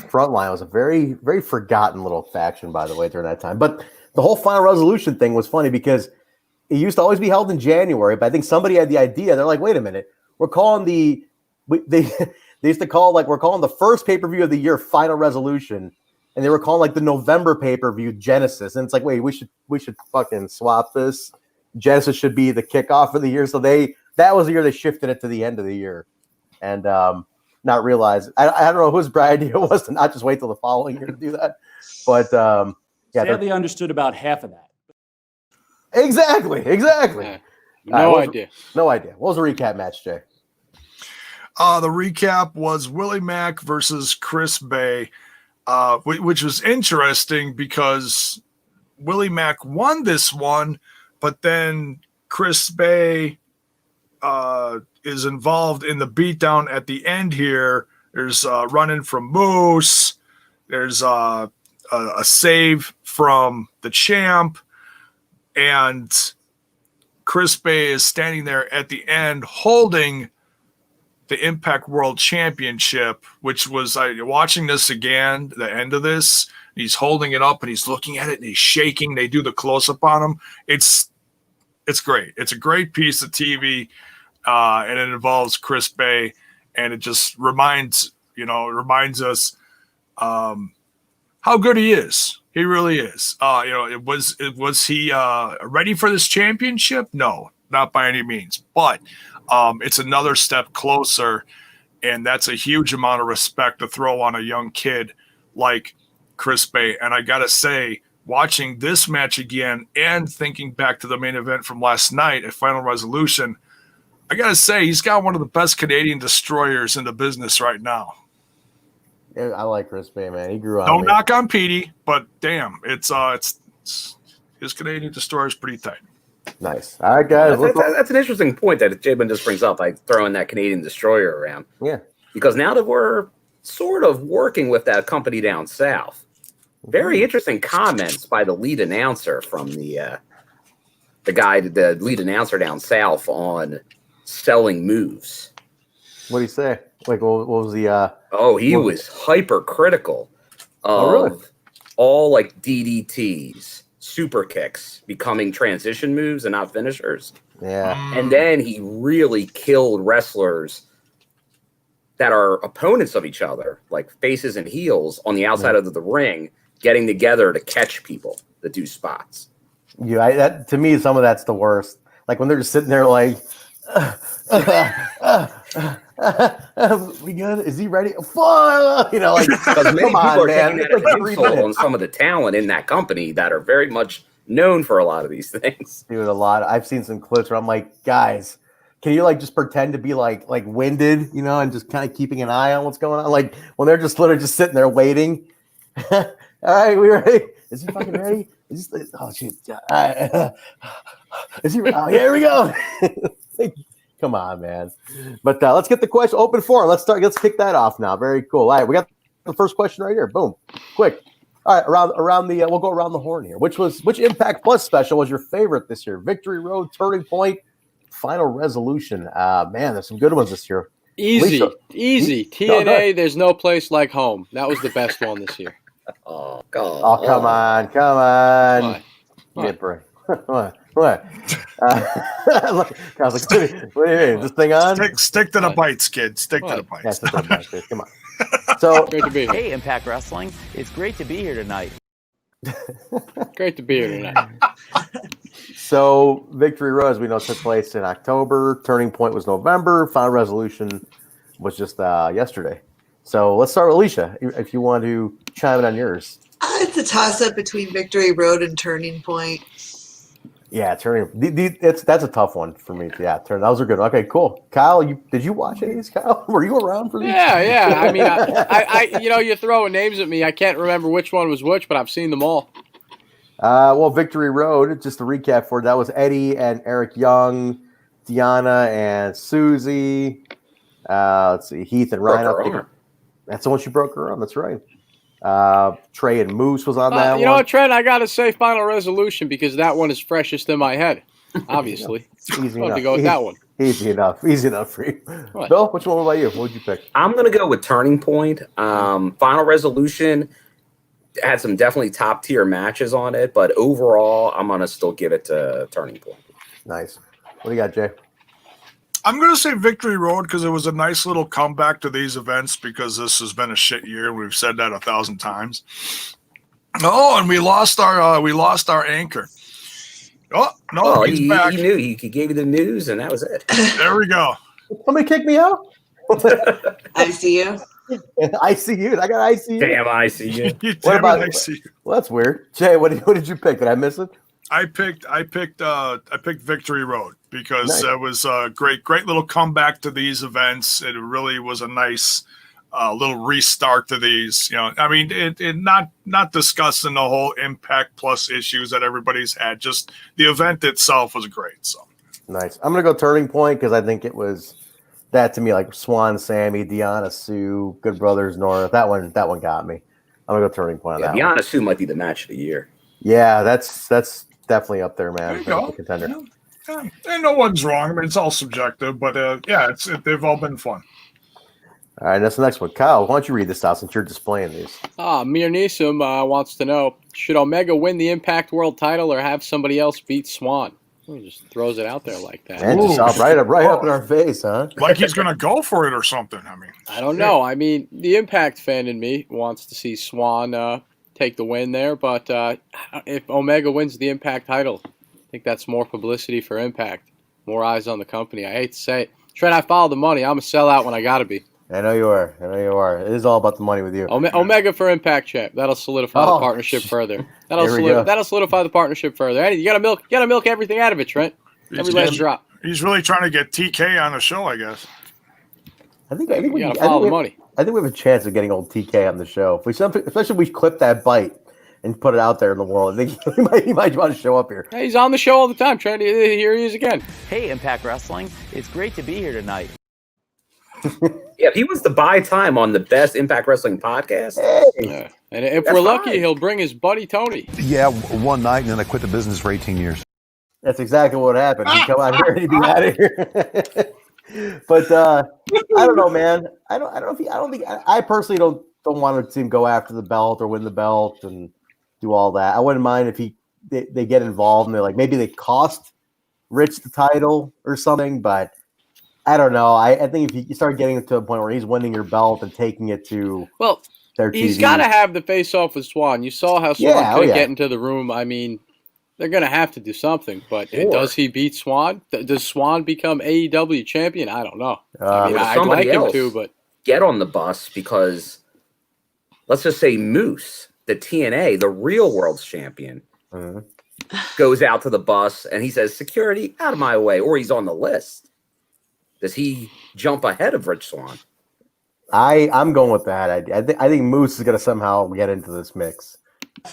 front line was a very, very forgotten little faction, by the way, during that time. But the whole Final Resolution thing was funny because it used to always be held in January, but I think somebody had the idea. They're like, wait a minute, we're calling they used to call, like, we're calling the first pay-per-view of the year Final Resolution, and they were calling like the November pay-per-view Genesis. And it's like, wait, we should fucking swap this. Genesis should be the kickoff of the year. So that was the year they shifted it to the end of the year. And not realize. I don't know whose bright idea it was to not just wait till the following year to do that. But sadly understood about half of that. Exactly. Yeah. No idea. What was the recap match, Jay? The recap was Willie Mack versus Chris Bay, which was interesting because Willie Mack won this one, but then Chris Bay is involved in the beatdown at the end here. There's running from Moose. There's a save from the champ. And Chris Bay is standing there at the end holding the Impact World Championship, which was watching this again, the end of this. He's holding it up and he's looking at it and he's shaking. They do the close-up on him. It's great. It's a great piece of TV. And it involves Chris Bay, and it just reminds us how good he is. He really is. Was he ready for this championship? No, not by any means. But it's another step closer, and that's a huge amount of respect to throw on a young kid like Chris Bay. And I gotta say, watching this match again and thinking back to the main event from last night at Final Resolution, I gotta say, he's got one of the best Canadian destroyers in the business right now. Yeah, I like Chris Bay, man. He grew up. Don't knock on Petey, but damn, it's his Canadian destroyer is pretty tight. Nice. All right, guys. That's an interesting point that Jabin just brings up, like throwing that Canadian destroyer around. Yeah. Because now that we're sort of working with that company down south, very interesting comments by the lead announcer from the lead announcer down south on selling moves. What did he say? Like, what was the? He was hypercritical of all like DDTs, super kicks becoming transition moves and not finishers. Yeah. And then he really killed wrestlers that are opponents of each other, like faces and heels on the outside of the ring, getting together to catch people that do spots. Yeah, that to me, some of that's the worst. Like when they're just sitting there, like, we good? Is he ready? You know, like, because many come people on, are man. taking that as an insult on some of the talent in that company that are very much known for a lot of these things. Dude, a lot. I've seen some clips where I'm like, guys, can you like just pretend to be like winded, you know, and just kind of keeping an eye on what's going on? Like when they're just literally just sitting there waiting. All right, we ready? Is he fucking ready? Is he, oh shoot! Is he? Oh, here we go. Come on, man. But let's get the question open forum. Let's kick that off now. Very cool. All right, we got the first question right here. Boom, quick. All right, around the we'll go around the horn here. Which Impact Plus special was your favorite this year? Victory Road, Turning Point, Final Resolution. Man, there's some good ones this year. Easy. TNA. No, there's no place like home. That was the best one this year. Oh God! Oh, come on! Get break. What? I was like, what do you mean? This thing on? Stick to the bites, kid. Stick to the bites. Yeah, stick to the bites, kid. Come on. So great to be here. Hey, Impact Wrestling. It's great to be here tonight. Great to be here tonight. So Victory Road, as we know, took place in October. Turning Point was November. Final Resolution was just yesterday. So let's start with Alicia, if you want to chime in on yours. It's a toss-up between Victory Road and Turning Point. Yeah, that's a tough one for me. Yeah, those are good. Okay, cool. Kyle, did you watch any of these? Kyle, were you around for these? Yeah. I mean, I you're throwing names at me. I can't remember which one was which, but I've seen them all. Well, Victory Road, just to recap for it, that was Eddie and Eric Young, Deanna and Susie. Let's see, Heath and Ryan. That's the one she broke her arm. That's right. Trey and Moose was on that one. You know what, Trent? I got to say Final Resolution because that one is freshest in my head. Obviously. Easy enough. To go with that one. Easy enough for you. What? Bill, which one about you? What would you pick? I'm going to go with Turning Point. Final Resolution had some definitely top tier matches on it, but overall, I'm going to still give it to Turning Point. Nice. What do you got, Jay? I'm going to say Victory Road because it was a nice little comeback to these events because this has been a shit year. We've said that 1,000 times. Oh, and we lost our anchor. Oh, no, he's back. He knew. He gave you the news, and that was it. There we go. Somebody kick me out? ICU? ICU. I got ICU. Damn ICU. What about ICU? Well, that's weird. Jay, what did you pick? Did I miss it? I picked Victory Road because that was a great little comeback to these events. It really was a nice little restart to these. You know, I mean, it not discussing the whole Impact Plus issues that everybody's had. Just the event itself was great. So nice. I'm gonna go Turning Point because I think it was that to me like Swan, Sammy, Deanna, Sue, Good Brothers North. That one got me. I'm gonna go Turning Point on that. Deanna Sue might be the match of the year. Yeah, that's definitely up there, man. Contender. And no one's wrong. I mean, it's all subjective, but they've all been fun. All right, that's the next one. Kyle, why don't you read this out since you're displaying these? Mir Nisum wants to know, should Omega win the Impact World title or have somebody else beat Swan? He just throws it out there like that. Man, just right up in our face, huh? Like he's going to go for it or something. I mean, I don't know. I mean, the Impact fan in me wants to see Swan take the win there, but if Omega wins the Impact title, I think that's more publicity for Impact, more eyes on the company. I hate to say it. Trent, I follow the money. I'm a sellout when I got to be. I know you are. It is all about the money with you. Omega for Impact champ. That'll solidify the partnership further. That'll solidify the partnership further. And you gotta milk everything out of it, Trent. Every last drop. He's really trying to get TK on the show, I guess. I think we gotta follow the money. I think we have a chance of getting old TK on the show. Especially if we clip that bite and put it out there in the world. I think he might want to show up here. Hey, he's on the show all the time, Trent. Here he is again. Hey, Impact Wrestling. It's great to be here tonight. Yeah, if he wants to buy time on the best Impact Wrestling podcast. Yeah. And if we're lucky, he'll bring his buddy Tony. Yeah, one night, and then I quit the business for 18 years. That's exactly what happened. He'd come out here and he'd be out of here. But I don't know, man. I personally don't want to see him go after the belt or win the belt and do all that. I wouldn't mind if they get involved and they're like maybe they cost Rich the title or something, but I don't know. I think if you start getting to a point where he's winning your belt and taking it to their TV. He's got to have the face-off with Swan. You saw how Swan couldn't get into the room. I mean, they're going to have to do something, but does he beat Swan? Does Swan become AEW champion? I don't know. I mean, I'd like him to, but get on the bus because let's just say Moose, the TNA, the real world's champion, goes out to the bus and he says, "Security, out of my way," or he's on the list. Does he jump ahead of Rich Swann? I'm going with that. I think Moose is going to somehow get into this mix.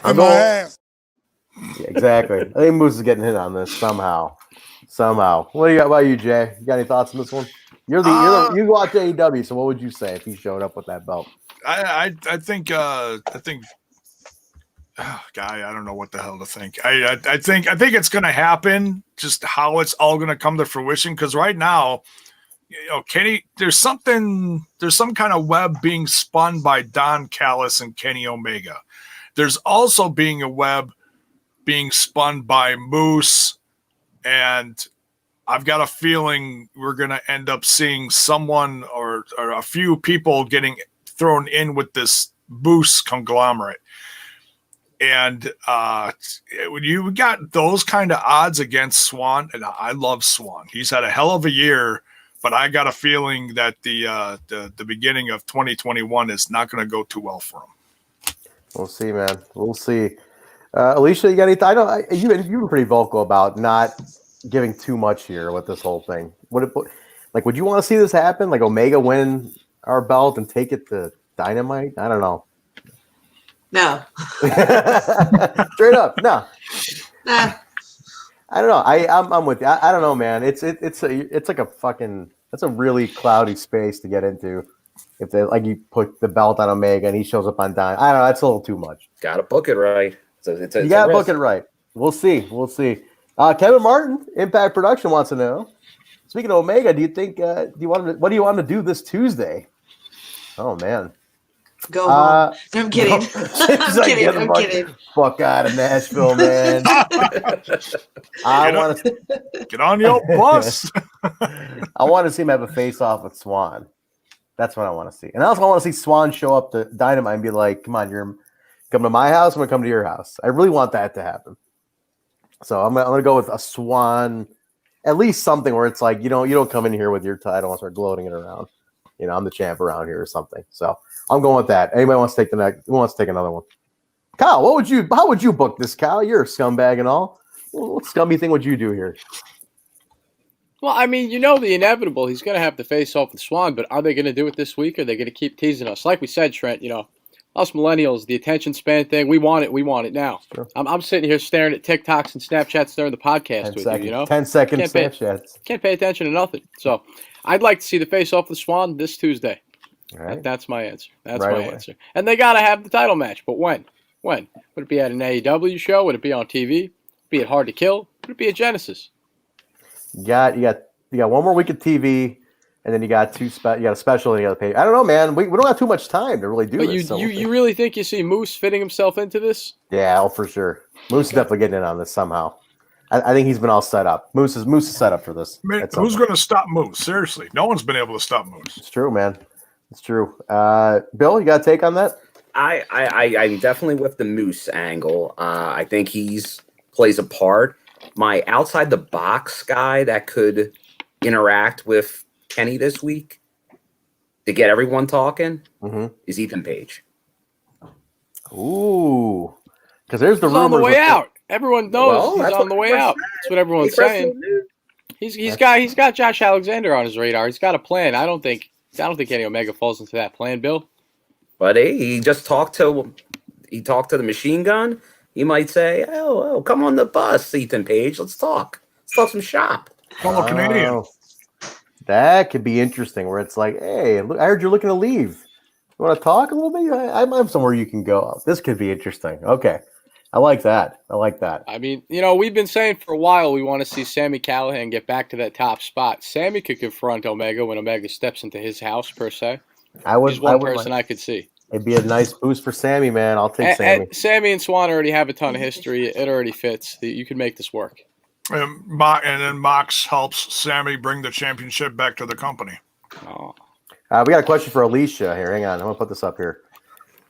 ass. Yeah, exactly. I think Moose is getting hit on this somehow. What do you got about you, Jay? You got any thoughts on this one? You watch AEW, so what would you say if he showed up with that belt? I think oh, guy, I don't know what the hell to think. I think it's going to happen. Just how it's all going to come to fruition. Because right now, Kenny, there's some kind of web being spun by Don Callis and Kenny Omega. There's also being a web being spun by Moose, and I've got a feeling we're going to end up seeing someone or a few people getting thrown in with this Moose conglomerate. And when you got those kind of odds against Swan, and I love Swan. He's had a hell of a year, but I got a feeling that the beginning of 2021 is not going to go too well for him. We'll see, man. We'll see. Alicia, you got any? You've been pretty vocal about not giving too much here with this whole thing. Would you want to see this happen? Like Omega win our belt and take it to Dynamite? I don't know. No. Straight up, no. Nah. I don't know. I'm with you. I don't know, man. It's like a fucking. That's a really cloudy space to get into. If they you put the belt on Omega and he shows up on Dynamite, I don't know. That's a little too much. Got to book it right. You got to book it right. We'll see. Kevin Martin, Impact Production wants to know. Speaking of Omega, do you think? What do you want to do this Tuesday? Oh man. Go home. I'm kidding. I'm kidding. Fuck out of Nashville, man. Get on your bus. I want to see him have a face-off with Swan. That's what I want to see. And I also want to see Swan show up to Dynamite and be like, "Come on, you're come to my house. I'm gonna come to your house." I really want that to happen. So I'm gonna go with a Swan, at least something where it's like you don't come in here with your title and start gloating it around. I'm the champ around here or something. So I'm going with that. Anybody wants to take Who wants to take another one? Kyle, how would you book this, Kyle? You're a scumbag and all. What scummy thing would you do here? Well, I mean, the inevitable. He's going to have to face off with Swan, but are they going to do it this week? Or are they going to keep teasing us? Like we said, Trent, us millennials, the attention span thing, we want it now. Sure. I'm sitting here staring at TikToks and Snapchats during the podcast with you, 10-second Snapchats. Can't pay attention to nothing. So I'd like to see the face off with Swan this Tuesday. All right. That's my answer. Answer. And they got to have the title match, but when? When? Would it be at an AEW show? Would it be on TV? Would it be at Hard to Kill? Would it be at Genesis? You got one more week of TV, and then you got you got a special, and you got to pay. I don't know, man. We don't have too much time to really do this. But you really think you see Moose fitting himself into this? Yeah, for sure. Moose is definitely getting in on this somehow. I think he's been all set up. Moose is set up for this. Man, who's going to stop Moose? Seriously, no one's been able to stop Moose. It's true, man. It's true. Bill, you got a take on that? I'm definitely with the Moose angle. I think he's plays a part. My outside the box guy that could interact with Kenny this week to get everyone talking is Ethan Page. Ooh, because there's the rumors on the way out. Everyone knows he's on the way out. That's what everyone's saying. He's got Josh Alexander on his radar. He's got a plan. I don't think Kenny Omega falls into that plan, Bill. But he just talked to the Machine Gun. He might say, "Oh, come on the bus, Ethan Page. Let's talk. Let's talk some shop." Fellow Canadian. That could be interesting. Where it's like, "Hey, look, I heard you're looking to leave. You want to talk a little bit? I have somewhere you can go." This could be interesting. Okay. I like that. I mean, we've been saying for a while we want to see Sami Callihan get back to that top spot. Sami could confront Omega when Omega steps into his house, per se. He's one person I could see. It'd be a nice boost for Sami, man. I'll take Sami. Sami and Swan already have a ton of history. It already fits. You can make this work. And then Mox helps Sammy bring the championship back to the company. Oh. We got a question for Alicia here. Hang on. I'm going to put this up here.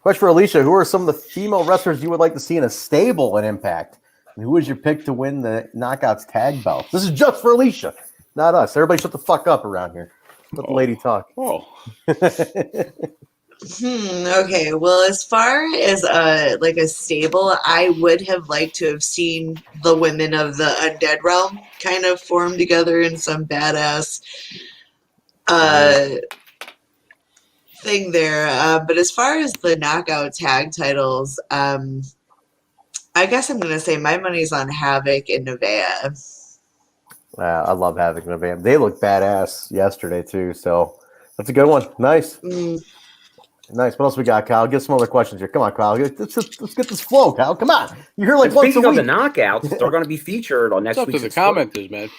Question for Alicia. Who are some of the female wrestlers you would like to see in a stable in Impact? And who is your pick to win the Knockouts tag belt? This is just for Alicia, not us. Everybody shut the fuck up around here. Let the lady talk. Oh. Okay. Well, as far as like a stable, I would have liked to have seen the women of the Undead Realm kind of form together in some badass thing there. But as far as the knockout tag titles, I guess I'm going to say my money's on Havoc and Nevaeh. I love Havoc and Nevaeh. They look badass yesterday too, so that's a good one. Nice. Nice. What else we got, Kyle? Get some other questions here. Come on, Kyle. Let's get this flow, Kyle. Come on. You're here like And once a speaking of week. the knockouts, they're going to be featured on next It's up to week's the commenters, man.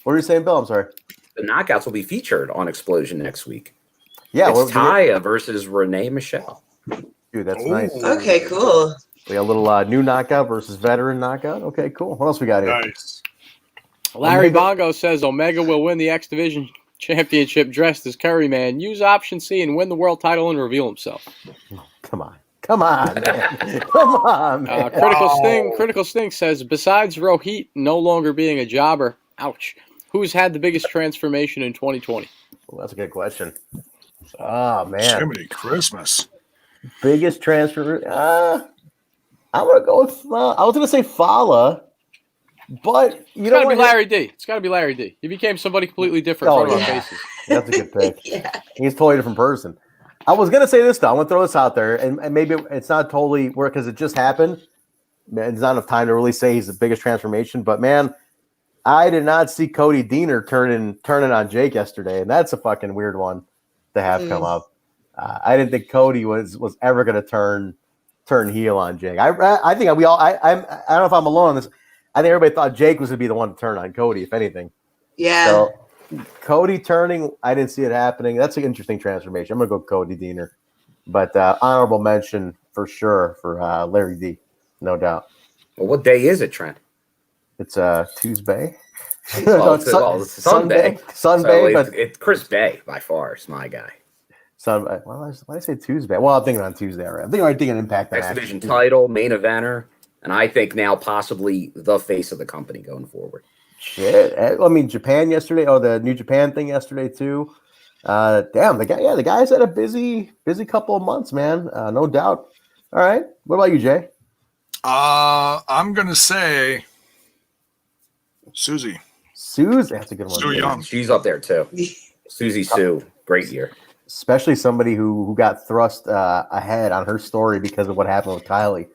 What are you saying, Bill? I'm sorry. The knockouts will be featured on Xplosion next week. Yeah, it's Taya versus Renee Michelle. Dude, that's nice. Okay, cool. We got a little new knockout versus veteran knockout. Okay, cool. What else we got here? Nice. Larry Bongo says Omega will win the X Division Championship dressed as Curry Man. Use option C and win the world title and reveal himself. Come on. Come on, man. Come on, man. Critical Sting says, besides Rohit no longer being a jobber, ouch, who's had the biggest transformation in 2020? Well, that's a good question. Oh, man. Jiminy Christmas. Biggest transfer. I'm going to go with, I was going to say Fallah, but you know It's got to what? be Larry D. It's got to be Larry D. He became somebody completely different in front of our faces. That's a good pick. He's a totally different person. I was going to say this, though. I'm going to throw this out there, and maybe it's not totally work because it just happened. There's not enough time to really say he's the biggest transformation, but man, I did not see Cody Deaner turning on Jake yesterday, and that's a fucking weird one to have come up. I didn't think Cody was ever going to turn heel on Jake. I think we all. I don't know if I'm alone on this. I think everybody thought Jake was going to be the one to turn on Cody, if anything. Yeah. So Cody turning, I didn't see it happening. That's an interesting transformation. I'm going to go Cody Deaner, but honorable mention for sure for Larry D, no doubt. Well, what day is it, Trent? It's Tuesday. It's Sunday. Sunday, so but it's Chris Bay by far. It's my guy. Sunday. Why did I say Tuesday? Well, I'm thinking on Tuesday. Right? I'm thinking Impact. X Division title, main eventer, and I think now possibly the face of the company going forward. Shit. I mean, Japan yesterday. Oh, the New Japan thing yesterday too. Damn, the guy's had a busy couple of months, man. No doubt. All right. What about you, Jay? I'm gonna say Susie. That's a good one. Sue Young. She's up there too. Susie Sue, great year. Especially somebody who got thrust ahead on her story because of what happened with Kylie.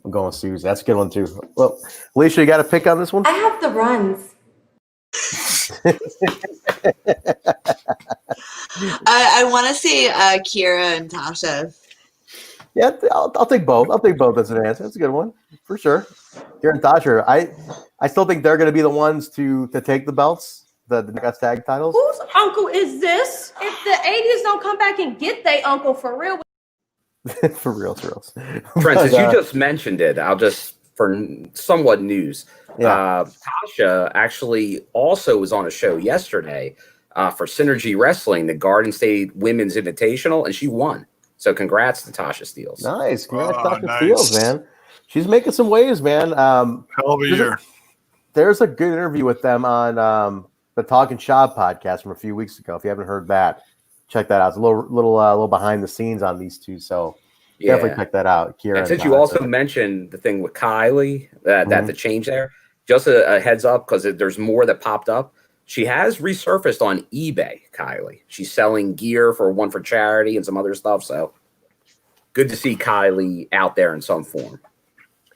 I'm going with Susie. That's a good one too. Well, Alicia, you got a pick on this one? I have the runs. I want to say Kiera and Tasha. Yeah, I'll take both. I'll take both as an answer. That's a good one for sure. Kiera and Tasha. I still think they're going to be the ones to take the belts, the Knockouts tag titles. Whose uncle is this? If the 80s don't come back and get their uncle for real. For real. Trent, as you just mentioned it, I'll just, for somewhat news, Tasha actually also was on a show yesterday for Synergy Wrestling, the Garden State Women's Invitational, and she won. So congrats to Tasha Steeles. Nice. Congrats to Tasha Steeles, man. She's making some waves, man. Hell of a year. There's a good interview with them on the Talking Shop podcast from a few weeks ago. If you haven't heard that, check that out. It's a little behind the scenes on these two, so definitely check that out. Kira and since you also mentioned the thing with Kylie, that the change there, just a heads up because there's more that popped up. She has resurfaced on eBay, Kylie. She's selling gear for charity and some other stuff. So good to see Kylie out there in some form.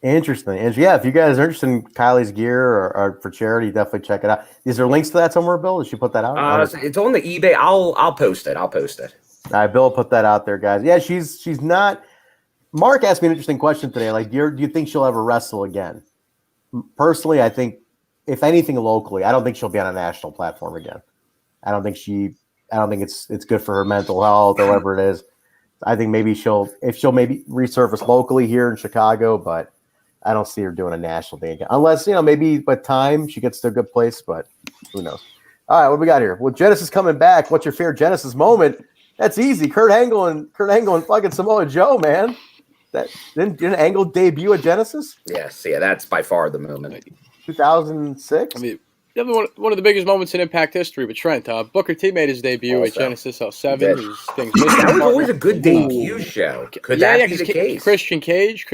Interesting. And yeah, if you guys are interested in Kylie's gear or for charity, definitely check it out. Is there links to that somewhere, Bill? Did she put that out? It's on the eBay. I'll post it. All right, Bill, put that out there, guys. Yeah, she's not. Mark asked me an interesting question today. Like, do you think she'll ever wrestle again? Personally, I think, if anything, locally, I don't think she'll be on a national platform again. I don't think it's good for her mental health or whatever it is. I think maybe she'll maybe resurface locally here in Chicago, but I don't see her doing a national thing again. Unless, maybe by time she gets to a good place, but who knows? All right, what do we got here? Well, Genesis coming back. What's your favorite Genesis moment? That's easy. Kurt Angle and fucking Samoa Joe, man. That didn't Angle debut at Genesis? Yes, yeah, that's by far the moment. 2006. I mean, one of the biggest moments in Impact history with Trent. Booker T made his debut at Genesis 07. That was always a good debut show. Could that be the case? Christian Cage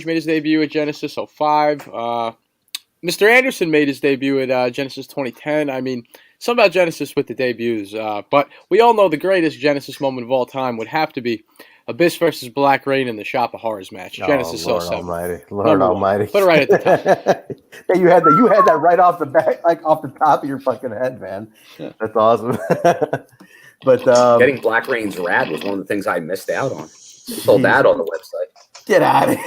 made his debut at Genesis 05. Mr. Anderson made his debut at Genesis 2010. I mean, something about Genesis with the debuts. But we all know the greatest Genesis moment of all time would have to be Abyss versus Black Reign in the Shop of Horrors match. Genesis Lord 07. Almighty. Lord Almighty. Put it right at the top. Yeah, you had that right off the back, like off the top of your fucking head, man. Yeah. That's awesome. But getting Black Reign's rat was one of the things I missed out on. They sold that on the website. Get out of here.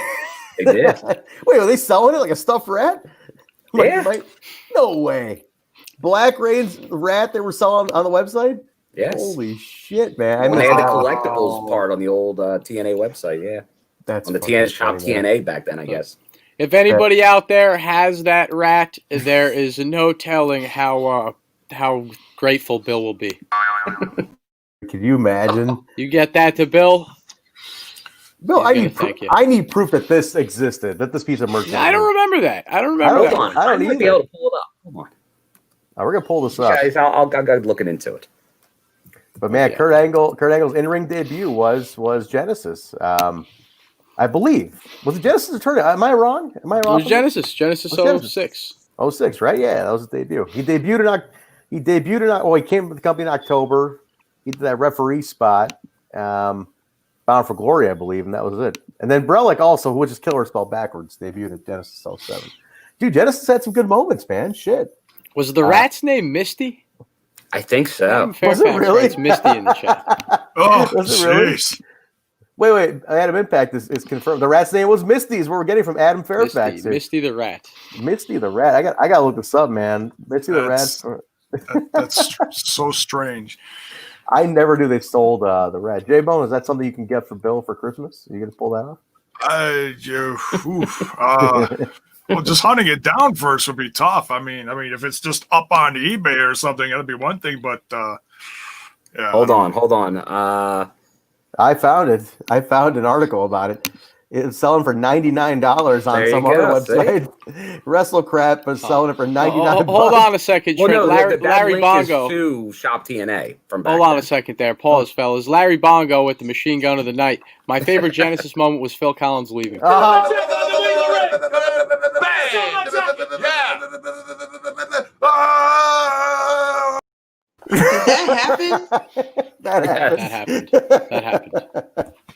They did. Wait, are they selling it like a stuffed rat? Yeah. No way. Black Reign's rat they were selling on the website? Yes. Holy shit, man. They had the collectibles part on the old TNA website, yeah. That's on the TNA shop TNA back then, I guess. If anybody out there has that rat, there is no telling how grateful Bill will be. Can you imagine? You get that to Bill? Bill, I need proof that this existed, that this piece of merchandise. I don't remember that. I don't remember that. Hold on. I don't even be able to pull it up. Hold on. We're gonna pull this up. Guys, I'll go looking into it. But man, Kurt Angle's in-ring debut was Genesis. I believe. Was it Genesis attorney? Am I wrong? It was Genesis 06. 06, right? Yeah, that was his debut. He debuted he came to the company in October. He did that referee spot. Bound for Glory, I believe, and that was it. And then Brelick also, which is Killer spelled backwards, debuted at Genesis 07. Dude, Genesis had some good moments, man. Shit. Was the rat's name Misty? I think so. Was it really? It's Misty in the chat. Oh, jeez. Really? Wait. Adam Impact is confirmed. The rat's name was Misty. Is what we're getting from Adam Fairfax. Misty the rat. Misty the rat. I got to look this up, man. Misty the rat. That's so strange. I never knew they sold the rat. J-Bone, is that something you can get for Bill for Christmas? Are you going to pull that off? Well, just hunting it down first would be tough. I mean, if it's just up on eBay or something, that'd be one thing. But yeah. Hold on. I found it. I found an article about it. It's selling for $99 on some other website. WrestleCrap was selling it for $99. Hold on a second, Trent. Well, no, Larry Bongo. To Shop TNA from back Hold on then. a second there. Pause, fellas. Larry Bongo with the machine gun of the night. My favorite Genesis moment was Phil Collins leaving. Did that happen? That happened.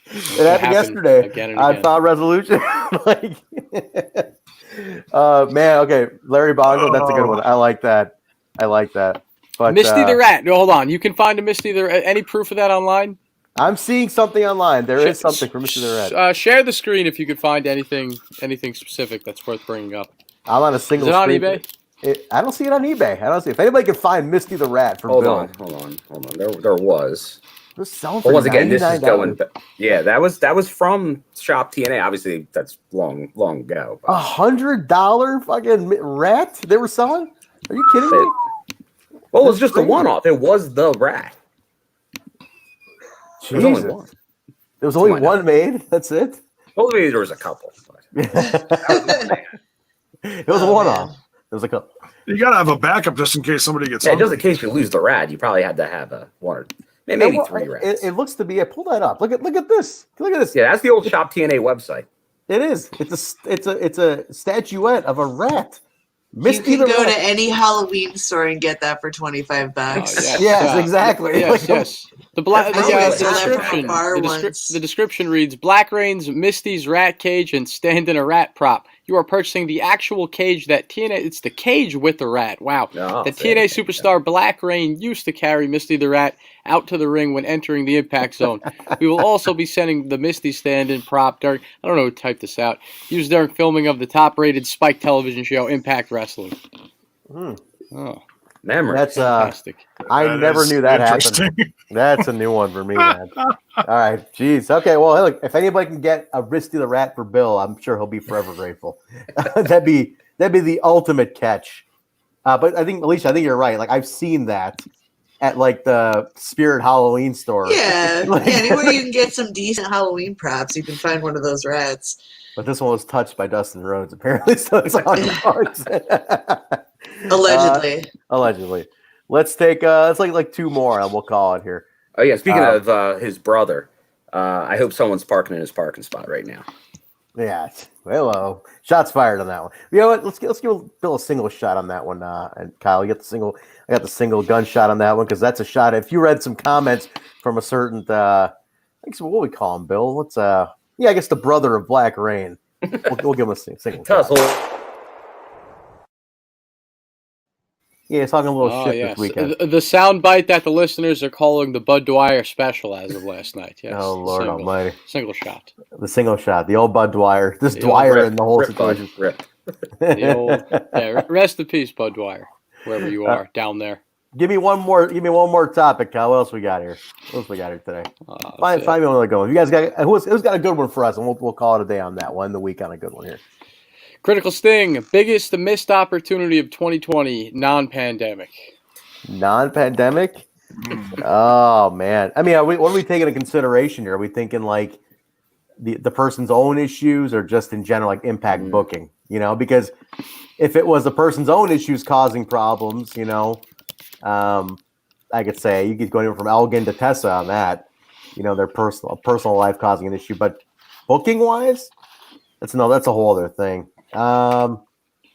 It happened yesterday. Again. I found resolution. Man, okay. Larry Bongo, that's a good one. I like that. But Misty the Rat. No, hold on. You can find a Misty the Rat. Any proof of that online? I'm seeing something online. There is something for Misty the Rat. Share the screen if you could find anything specific that's worth bringing up. I'm on a single screen. Is it screen. on eBay? I don't see it on eBay. I don't see it. If anybody can find Misty the Rat for Bill. Hold on. There was. It selling for once again, this is $99. going. Yeah, that was from Shop TNA. Obviously, that's long ago. $100 fucking rat they were selling? Are you kidding me? Well, it was just a one-off. It was the rat. Jesus. There was only one made. That's it. Well, maybe there was a couple. It was a one-off. It was a couple. You gotta have a backup just in case somebody gets. Yeah, just in case you lose the rat, you probably had to have a one or maybe three rats. It looks to be. Pull that up. Look at this. Look at this. Yeah, that's the old Shop TNA website. It is. It's a statuette of a rat. Misty you can the go rat. to any Halloween store and get that for $25. Yes, exactly. Yes. The description reads: Black Reign's Misty's rat cage and stand in a rat prop. You are purchasing the actual cage that TNA. It's the cage with the rat. Wow. TNA superstar Black Reign used to carry Misty the Rat out to the ring when entering the Impact Zone. We will also be sending the Misty stand-in prop during. I don't know who typed this out. Used during filming of the top-rated Spike television show Impact Wrestling. Oh. Memory. That's Fantastic. I That never is knew that interesting. happened. That's a new one for me, man. That's a new one for me, man. All right, jeez. Okay, well, hey, look, if anybody can get a Risty the Rat for Bill, I'm sure he'll be forever grateful. that'd be the ultimate catch. But I think, Alicia, I think you're right. Like, I've seen that at like the Spirit Halloween store. Yeah, Like- anywhere you can get some decent Halloween props, you can find one of those rats. But this one was touched by Dustin Rhodes, apparently, so it's $100. Allegedly. Allegedly. Let's take let's like two more and we'll call it here. Oh yeah, speaking of his brother, I hope someone's parking in his parking spot right now. Yeah. Hello. Shots fired on that one. You know what? Let's give Bill a single shot on that one. And Kyle, you get the single. I got the single gunshot on that one because that's a shot. If you read some comments from a certain, I guess what we call him, Bill? What's I guess the brother of Black Rain. We'll give him a single shot. Yeah, he's talking a little shit this weekend. The soundbite that the listeners are calling the Bud Dwyer special as of last night. Yes. Oh, Lord almighty. Single shot. The single shot. The old Bud Dwyer. This Dwyer in the whole situation. Rest in peace, Bud Dwyer, wherever you are down there. Give me one more topic, Kyle. What else we got here? today? Find me another good one. You guys got who's got a good one for us, and we'll call it a day on that one. The week on a good one here. Critical Sting, biggest missed opportunity of 2020, non-pandemic. Non-pandemic? Oh, man. I mean, what are we taking into consideration here? Are we thinking like the person's own issues or just in general, like impact booking? You know, because if it was the person's own issues causing problems, you know, I could say you could go from Elgin to Tessa on that, you know, their personal life causing an issue. But booking-wise, that's a whole other thing. I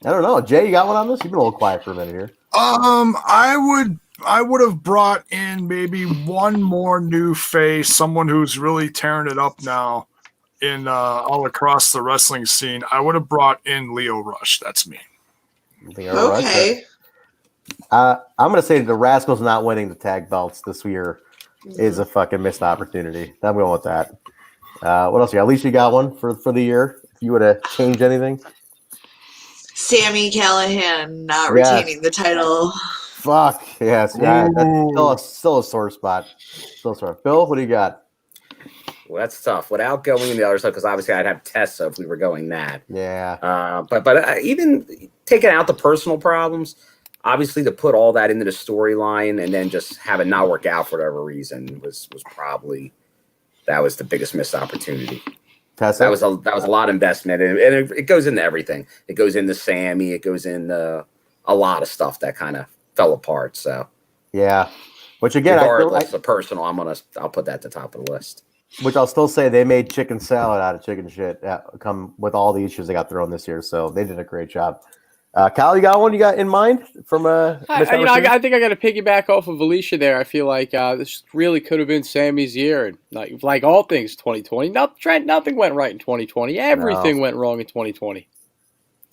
don't know. Jay, you got one on this? You've been a little quiet for a minute here. I would have brought in maybe one more new face, someone who's really tearing it up now in all across the wrestling scene. I would have brought in Leo Rush. That's me. Okay. I'm gonna say the Rascals not winning the tag belts this year is a fucking missed opportunity. I'm going with that. What else you got? At least you got one for the year. If you would have changed anything. Sammy Callahan not retaining the title. Fuck yes, yeah. That's still a sore spot. Bill, what do you got? Well, that's tough. Without going in the other side, because obviously I'd have Tessa if we were going that. Yeah. But even taking out the personal problems, obviously to put all that into the storyline and then just have it not work out for whatever reason was probably that was the biggest missed opportunity. Tessa? That was a lot of investment, and it goes into everything. It goes into Sammy. It goes into a lot of stuff that kind of fell apart. So yeah, which again, regardless of personal, I'll put that at the top of the list. Which I'll still say they made chicken salad out of chicken shit. Come with all the issues they got thrown this year, so they did a great job. Kyle, you got one you got in mind from a? I think I got to piggyback off of Alicia there. I feel like this really could have been Sammy's year, and like all things 2020, nothing went right in 2020. Everything went wrong in 2020.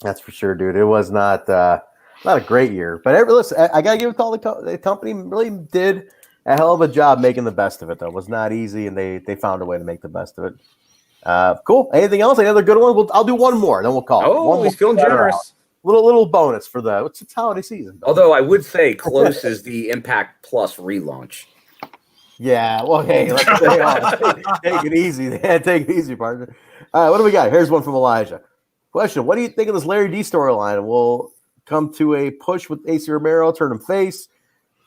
That's for sure, dude. It was not a great year, but listen, I gotta give it to all the company really did a hell of a job making the best of it. Though it was not easy, and they found a way to make the best of it. Cool. Anything else? Any other good one? I'll do one more, then we'll call it. Oh, he's feeling generous. Little bonus for it's holiday season. Although I would say close is the Impact Plus relaunch. Yeah, well, hey, let's take it easy. Take it easy, partner. All right, what do we got? Here's one from Elijah. Question: what do you think of this Larry D storyline? Will come to a push with AC Romero, turn him face,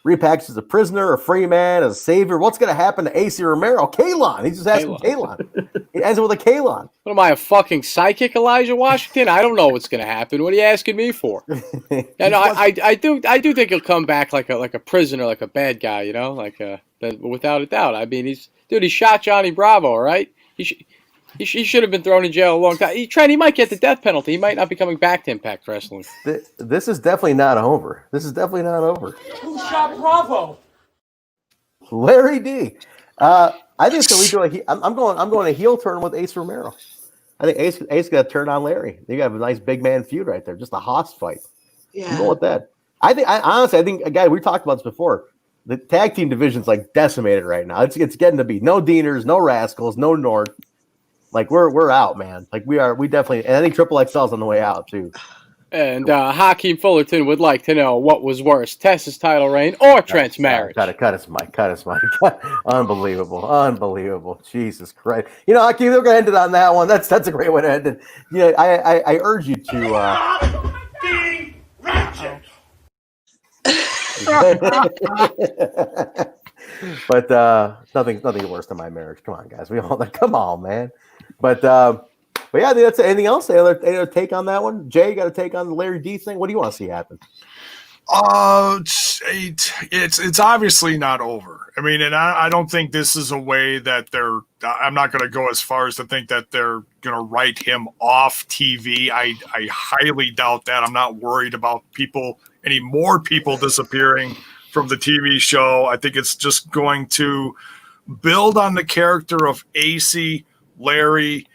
repackaged as a prisoner, a free man, as a savior. What's going to happen to AC Romero? Kalon. He's just asking Kalon. It ends with a Kalon. What am I, a fucking psychic, Elijah Washington? I don't know what's going to happen. What are you asking me for? I do think he'll come back like a prisoner, like a bad guy, you know, without a doubt. I mean, he shot Johnny Bravo, right? He should have been thrown in jail a long time. He might get the death penalty. He might not be coming back to Impact Wrestling. This is definitely not over. Who shot Bravo? Larry D. I think so. I'm going a heel turn with Ace Romero. I think Ace got to turn on Larry. They got a nice big man feud right there. Just a Haas fight. Yeah. I'm going with that. I think again, we talked about this before. The tag team division's like decimated right now. It's getting to be no Deaners, no Rascals, no North. Like we're out, man. Like we definitely, and I think Triple XL's on the way out too. And Hakeem Fullerton would like to know what was worse, Tessa's title reign or Trent's marriage. Cut his mic. Unbelievable. Jesus Christ. You know, Hakeem, we're going to end it on that one. That's a great way to end it. You know, I urge you to... Being ratchet. But nothing worse than my marriage. Come on, guys. We all come on, man. But yeah, I think that's it. Anything else? Any other take on that one? Jay, you got a take on the Larry D thing? What do you want to see happen? It's obviously not over. I mean, and I don't think this is a way that they're. I'm not going to go as far as to think that they're going to write him off TV. I highly doubt that. I'm not worried about any more people disappearing from the TV show. I think it's just going to build on the character of AC, Larry,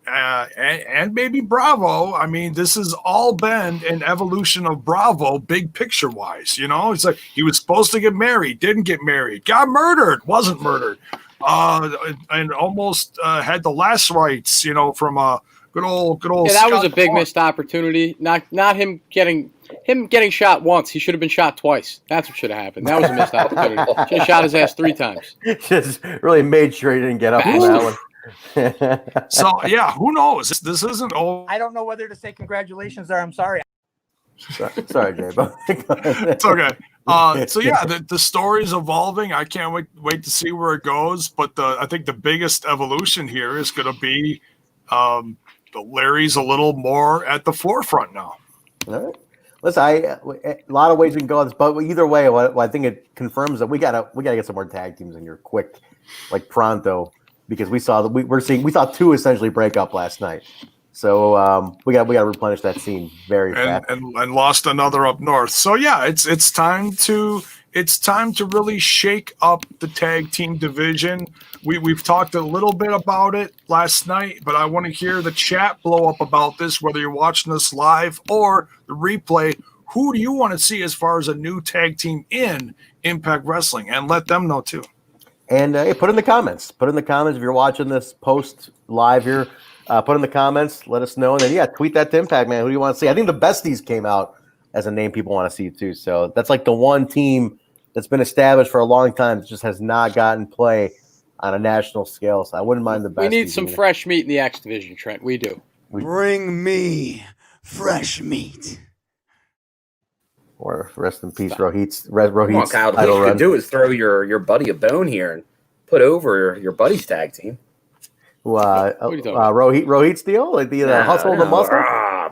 and maybe Bravo. I mean, this has all been an evolution of Bravo, big picture wise. You know, it's like he was supposed to get married, didn't get married, got murdered, wasn't murdered, and almost had the last rites. You know, from a good old. Yeah, that was a big missed opportunity. Not him getting shot once. He should have been shot twice. That's what should have happened. That was a missed opportunity. Should have shot his ass 3 times. Just really made sure he didn't get up on that one. So yeah, who knows? This isn't old. I don't know whether to say congratulations or I'm sorry. Sorry, Jay. It's okay. So yeah, the story's evolving. I can't wait to see where it goes. But I think the biggest evolution here is going to be Larry's a little more at the forefront now. All right. Listen, a lot of ways we can go on this, but either way, I think it confirms that we gotta get some more tag teams in here quick, like pronto. Because we saw we saw 2 essentially break up last night, so we got to replenish that scene very fast and lost another up north. So yeah, it's time to really shake up the tag team division. We've talked a little bit about it last night, but I want to hear the chat blow up about this. Whether you're watching this live or the replay, who do you want to see as far as a new tag team in Impact Wrestling, and let them know too. And hey, put in the comments. Put in the comments if you're watching this post live here. Put in the comments. Let us know. And then, tweet that to Impact, man. Who do you want to see? I think the Besties came out as a name people want to see, too. So that's like the one team that's been established for a long time that just has not gotten play on a national scale. So I wouldn't mind the Besties. We need some fresh meat in the X division, Trent. We do. Bring me fresh meat. Or rest in peace, Rohit's Come on, Kyle. What you can do is throw your buddy a bone here and put over your buddy's tag team. Rohit's deal? Like the hustle and the muscle?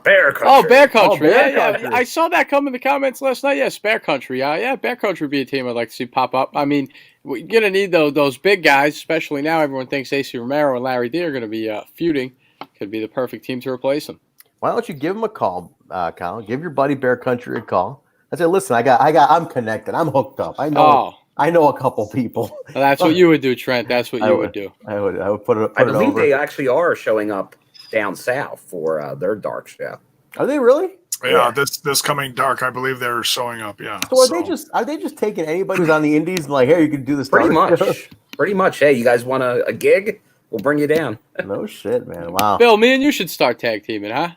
Bear Country. Oh, Bear Country. Yeah. I saw that come in the comments last night. Yes, Bear Country. Bear Country would be a team I'd like to see pop up. I mean, we're going to need those big guys, especially now everyone thinks AC Romero and Larry D are going to be feuding. Could be the perfect team to replace them. Why don't you give him a call, Kyle? Give your buddy Bear Country a call. I said, listen, I'm connected. I'm hooked up. I know a couple people. Well, that's what you would do, Trent. That's what you would do. I would put it. I believe they actually are showing up down south for their dark show. Are they really? Yeah, this coming dark, I believe they're showing up. Yeah. So are they just taking anybody who's on the indies and like, hey, you can do this? Pretty much. Hey, you guys want a gig? We'll bring you down. No shit, man. Wow. Bill, me and you should start tag teaming, huh?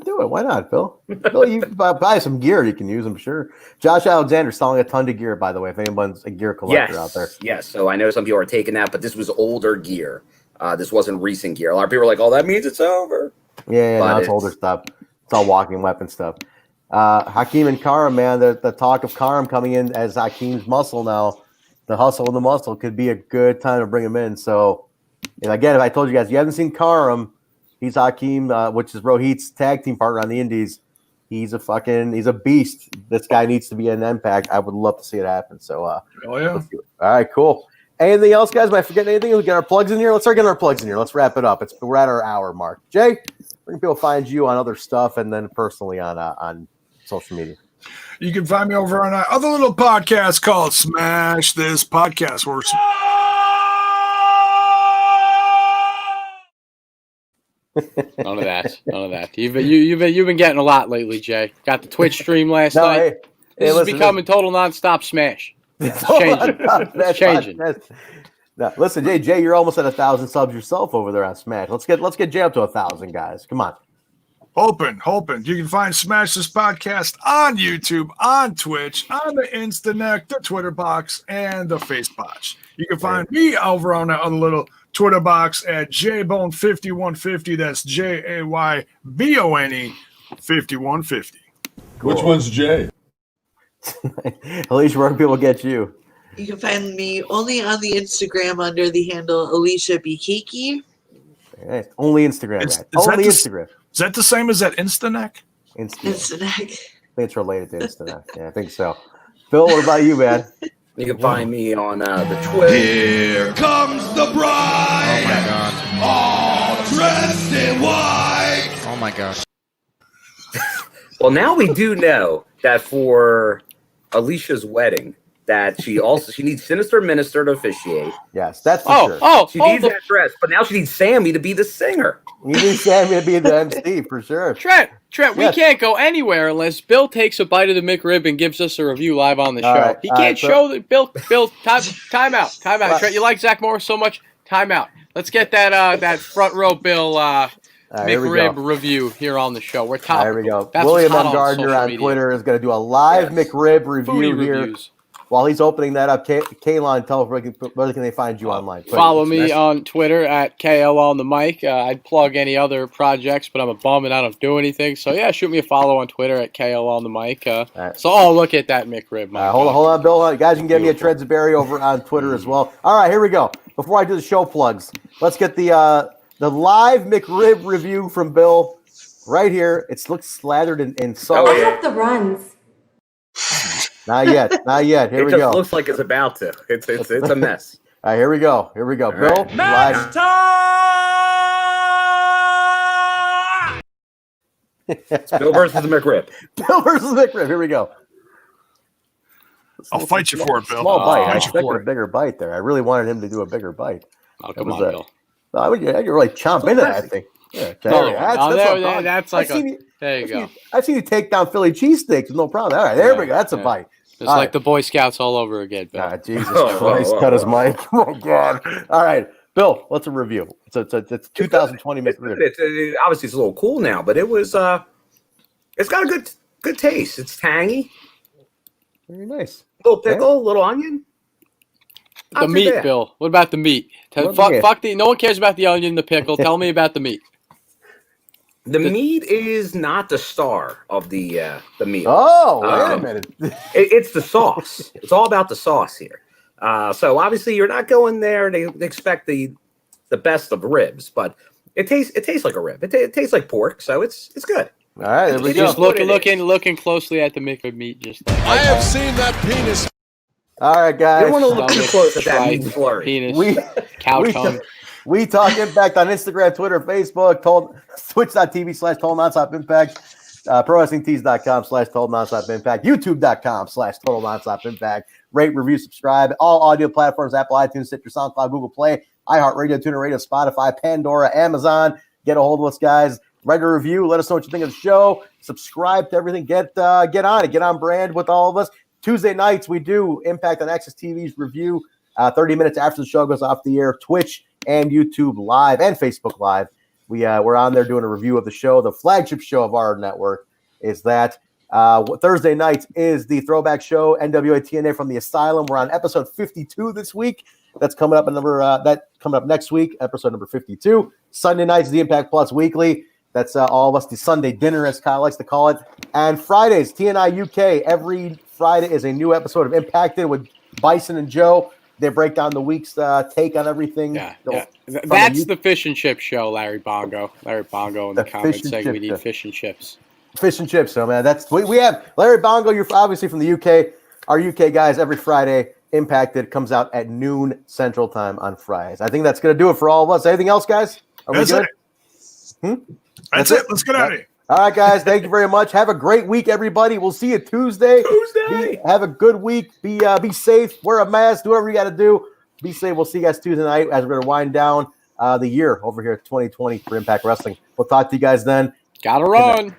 Do it. Why not, Phil? Phil, you buy some gear you can use, I'm sure. Josh Alexander's selling a ton of gear, by the way, if anyone's a gear collector out there. Yes, so I know some people are taking that, but this was older gear. This wasn't recent gear. A lot of people are like, oh, that means it's over. Yeah, no, it's older stuff. It's all walking weapon stuff. Hakeem and Karam, man, the talk of Karam coming in as Hakeem's muscle now, the hustle and the muscle could be a good time to bring him in. So, again, if I told you guys, you haven't seen Karam, he's Hakeem, which is Rohit's tag team partner on the indies. He's a beast. This guy needs to be an Impact. I would love to see it happen. So, let's do it. All right, cool. Anything else, guys? Am I forgetting anything? We get our plugs in here. Let's start getting our plugs in here. Let's wrap it up. We're at our hour mark. Jay, where can people find you on other stuff and then personally on social media? You can find me over on our other little podcast called Smash This Podcast, where None of that. You've been getting a lot lately, Jay. Got the Twitch stream last night. This is becoming total nonstop smash. It's changing. It's changing. No, listen, Jay, you're almost at 1,000 subs yourself over there on Smash. Let's get Jay up to 1,000, guys. Come on. Hoping. You can find Smash This Podcast on YouTube, on Twitch, on the Instanet, the Twitter box, and the Facebox. You can find me over on the other little Twitter box at JBone5150. That's JAYBONE 5150. Which one's Jay? Alicia, where can people get you? You can find me only on the Instagram under the handle Alicia Bikiki. Right. Only Instagram, guys. Only Instagram. Is that the same as that Instanek? Instanek. I think it's related to Instanek. Yeah, I think so. Phil, what about you, man? You can find me on the Twitter. Here comes the bride. Oh my god. All dressed in white. Oh my gosh. Well, now we do know that for Alicia's wedding, that she needs Sinister Minister to officiate. Yes, that's for sure. She needs that dress, but now she needs Sammy to be the singer. You need Sammy to be the MC for sure. Trent, we can't go anywhere unless Bill takes a bite of the McRib and gives us a review live on the show. Right, he can't show that Bill. Time out. Trent, you like Zach Morris so much. Time out. Let's get that front row Bill McRib review here on the show. We're top. There we go. That's William what's M. hot Gardner on media. Twitter is going to do a live McRib review here. Reviews. While he's opening that up, Kaylon, tell us where can they find you online? Follow me on Twitter at KL on the mic. I'd plug any other projects, but I'm a bum and I don't do anything. So yeah, shoot me a follow on Twitter at KL on the mic. So I'll look at that McRib. Hold on, Bill. You guys can get me a Tredsberry over on Twitter as well. All right, here we go. Before I do the show plugs, let's get the live McRib review from Bill right here. It looks slathered in salt. I have the runs. Not yet. Here we go. It just looks like it's about to. It's a mess. All right, here we go. Bill, right. live. Bill versus the McRib. Bill versus the McRib. Here we go. I'll fight you for it, Bill. Small bite. I Fight you expected for a bigger bite there. I really wanted him to do a bigger bite. Oh, come on, Bill. I would really chomp into that thing. Yeah, that's like there you go. I've seen you take down Philly cheesesteaks with no problem. All right, there we go. That's a bite. It's like the Boy Scouts all over again, Bill. Jesus Christ, cut his mic. Oh, God. All right, Bill, what's a review? It's 2020 McRib. Obviously, it's a little cool now, but it was it's got a good taste. It's tangy. Very nice. Little pickle, little onion. The meat, Bill. What about the meat? Fuck the. No one cares about the onion, the pickle. Tell me about the meat. The meat is not the star of the meal. Oh, wait a minute. It's the sauce. It's all about the sauce here. So obviously you're not going there to expect the best of ribs, but it tastes like a rib. It tastes like pork, so it's good. All right, there we go. Just looking closely at the McRib meat. I have seen that penis. All right, guys. You don't want to look too close at that meat flurry. Penis. Cow tongue. We Talk Impact on Instagram, Twitter, Facebook, twitch.tv/Total Nonstop Impact, ProWrestlingTees.com/Total Nonstop Impact, YouTube.com/Total Nonstop Impact. Rate, review, subscribe. All audio platforms: Apple, iTunes, Stitcher, SoundCloud, Google Play, iHeartRadio, TuneIn Radio, Spotify, Pandora, Amazon. Get a hold of us, guys. Write a review. Let us know what you think of the show. Subscribe to everything. Get on it. Get on brand with all of us. Tuesday nights, we do Impact on Access TV's review 30 minutes after the show goes off the air. Twitch and YouTube Live and Facebook Live. We're on there doing a review of the show. The flagship show of our network is that. Thursday nights is the throwback show, NWA TNA from the Asylum. We're on episode 52 this week. That's coming up next week, episode number 52. Sunday nights is the Impact Plus Weekly. That's all of us, the Sunday dinner, as Kyle likes to call it. And Fridays, TNI UK. Every Friday is a new episode of Impacted with Bison and Joe. They break down the week's take on everything. Yeah. That's the fish and chips show, Larry Bongo. Larry Bongo in the comments saying we need fish and chips. Fish and chips. So, man, that's we have. Larry Bongo, you're obviously from the UK. Our UK guys, every Friday, Impacted comes out at noon Central Time on Fridays. I think that's going to do it for all of us. Anything else, guys? Are we good? That's it. Let's get out of here. All right, guys. Thank you very much. Have a great week, everybody. We'll see you Tuesday. Have a good week. Be safe. Wear a mask. Do whatever you got to do. Be safe. We'll see you guys Tuesday night as we're going to wind down the year over here at 2020 for Impact Wrestling. We'll talk to you guys then. Gotta run.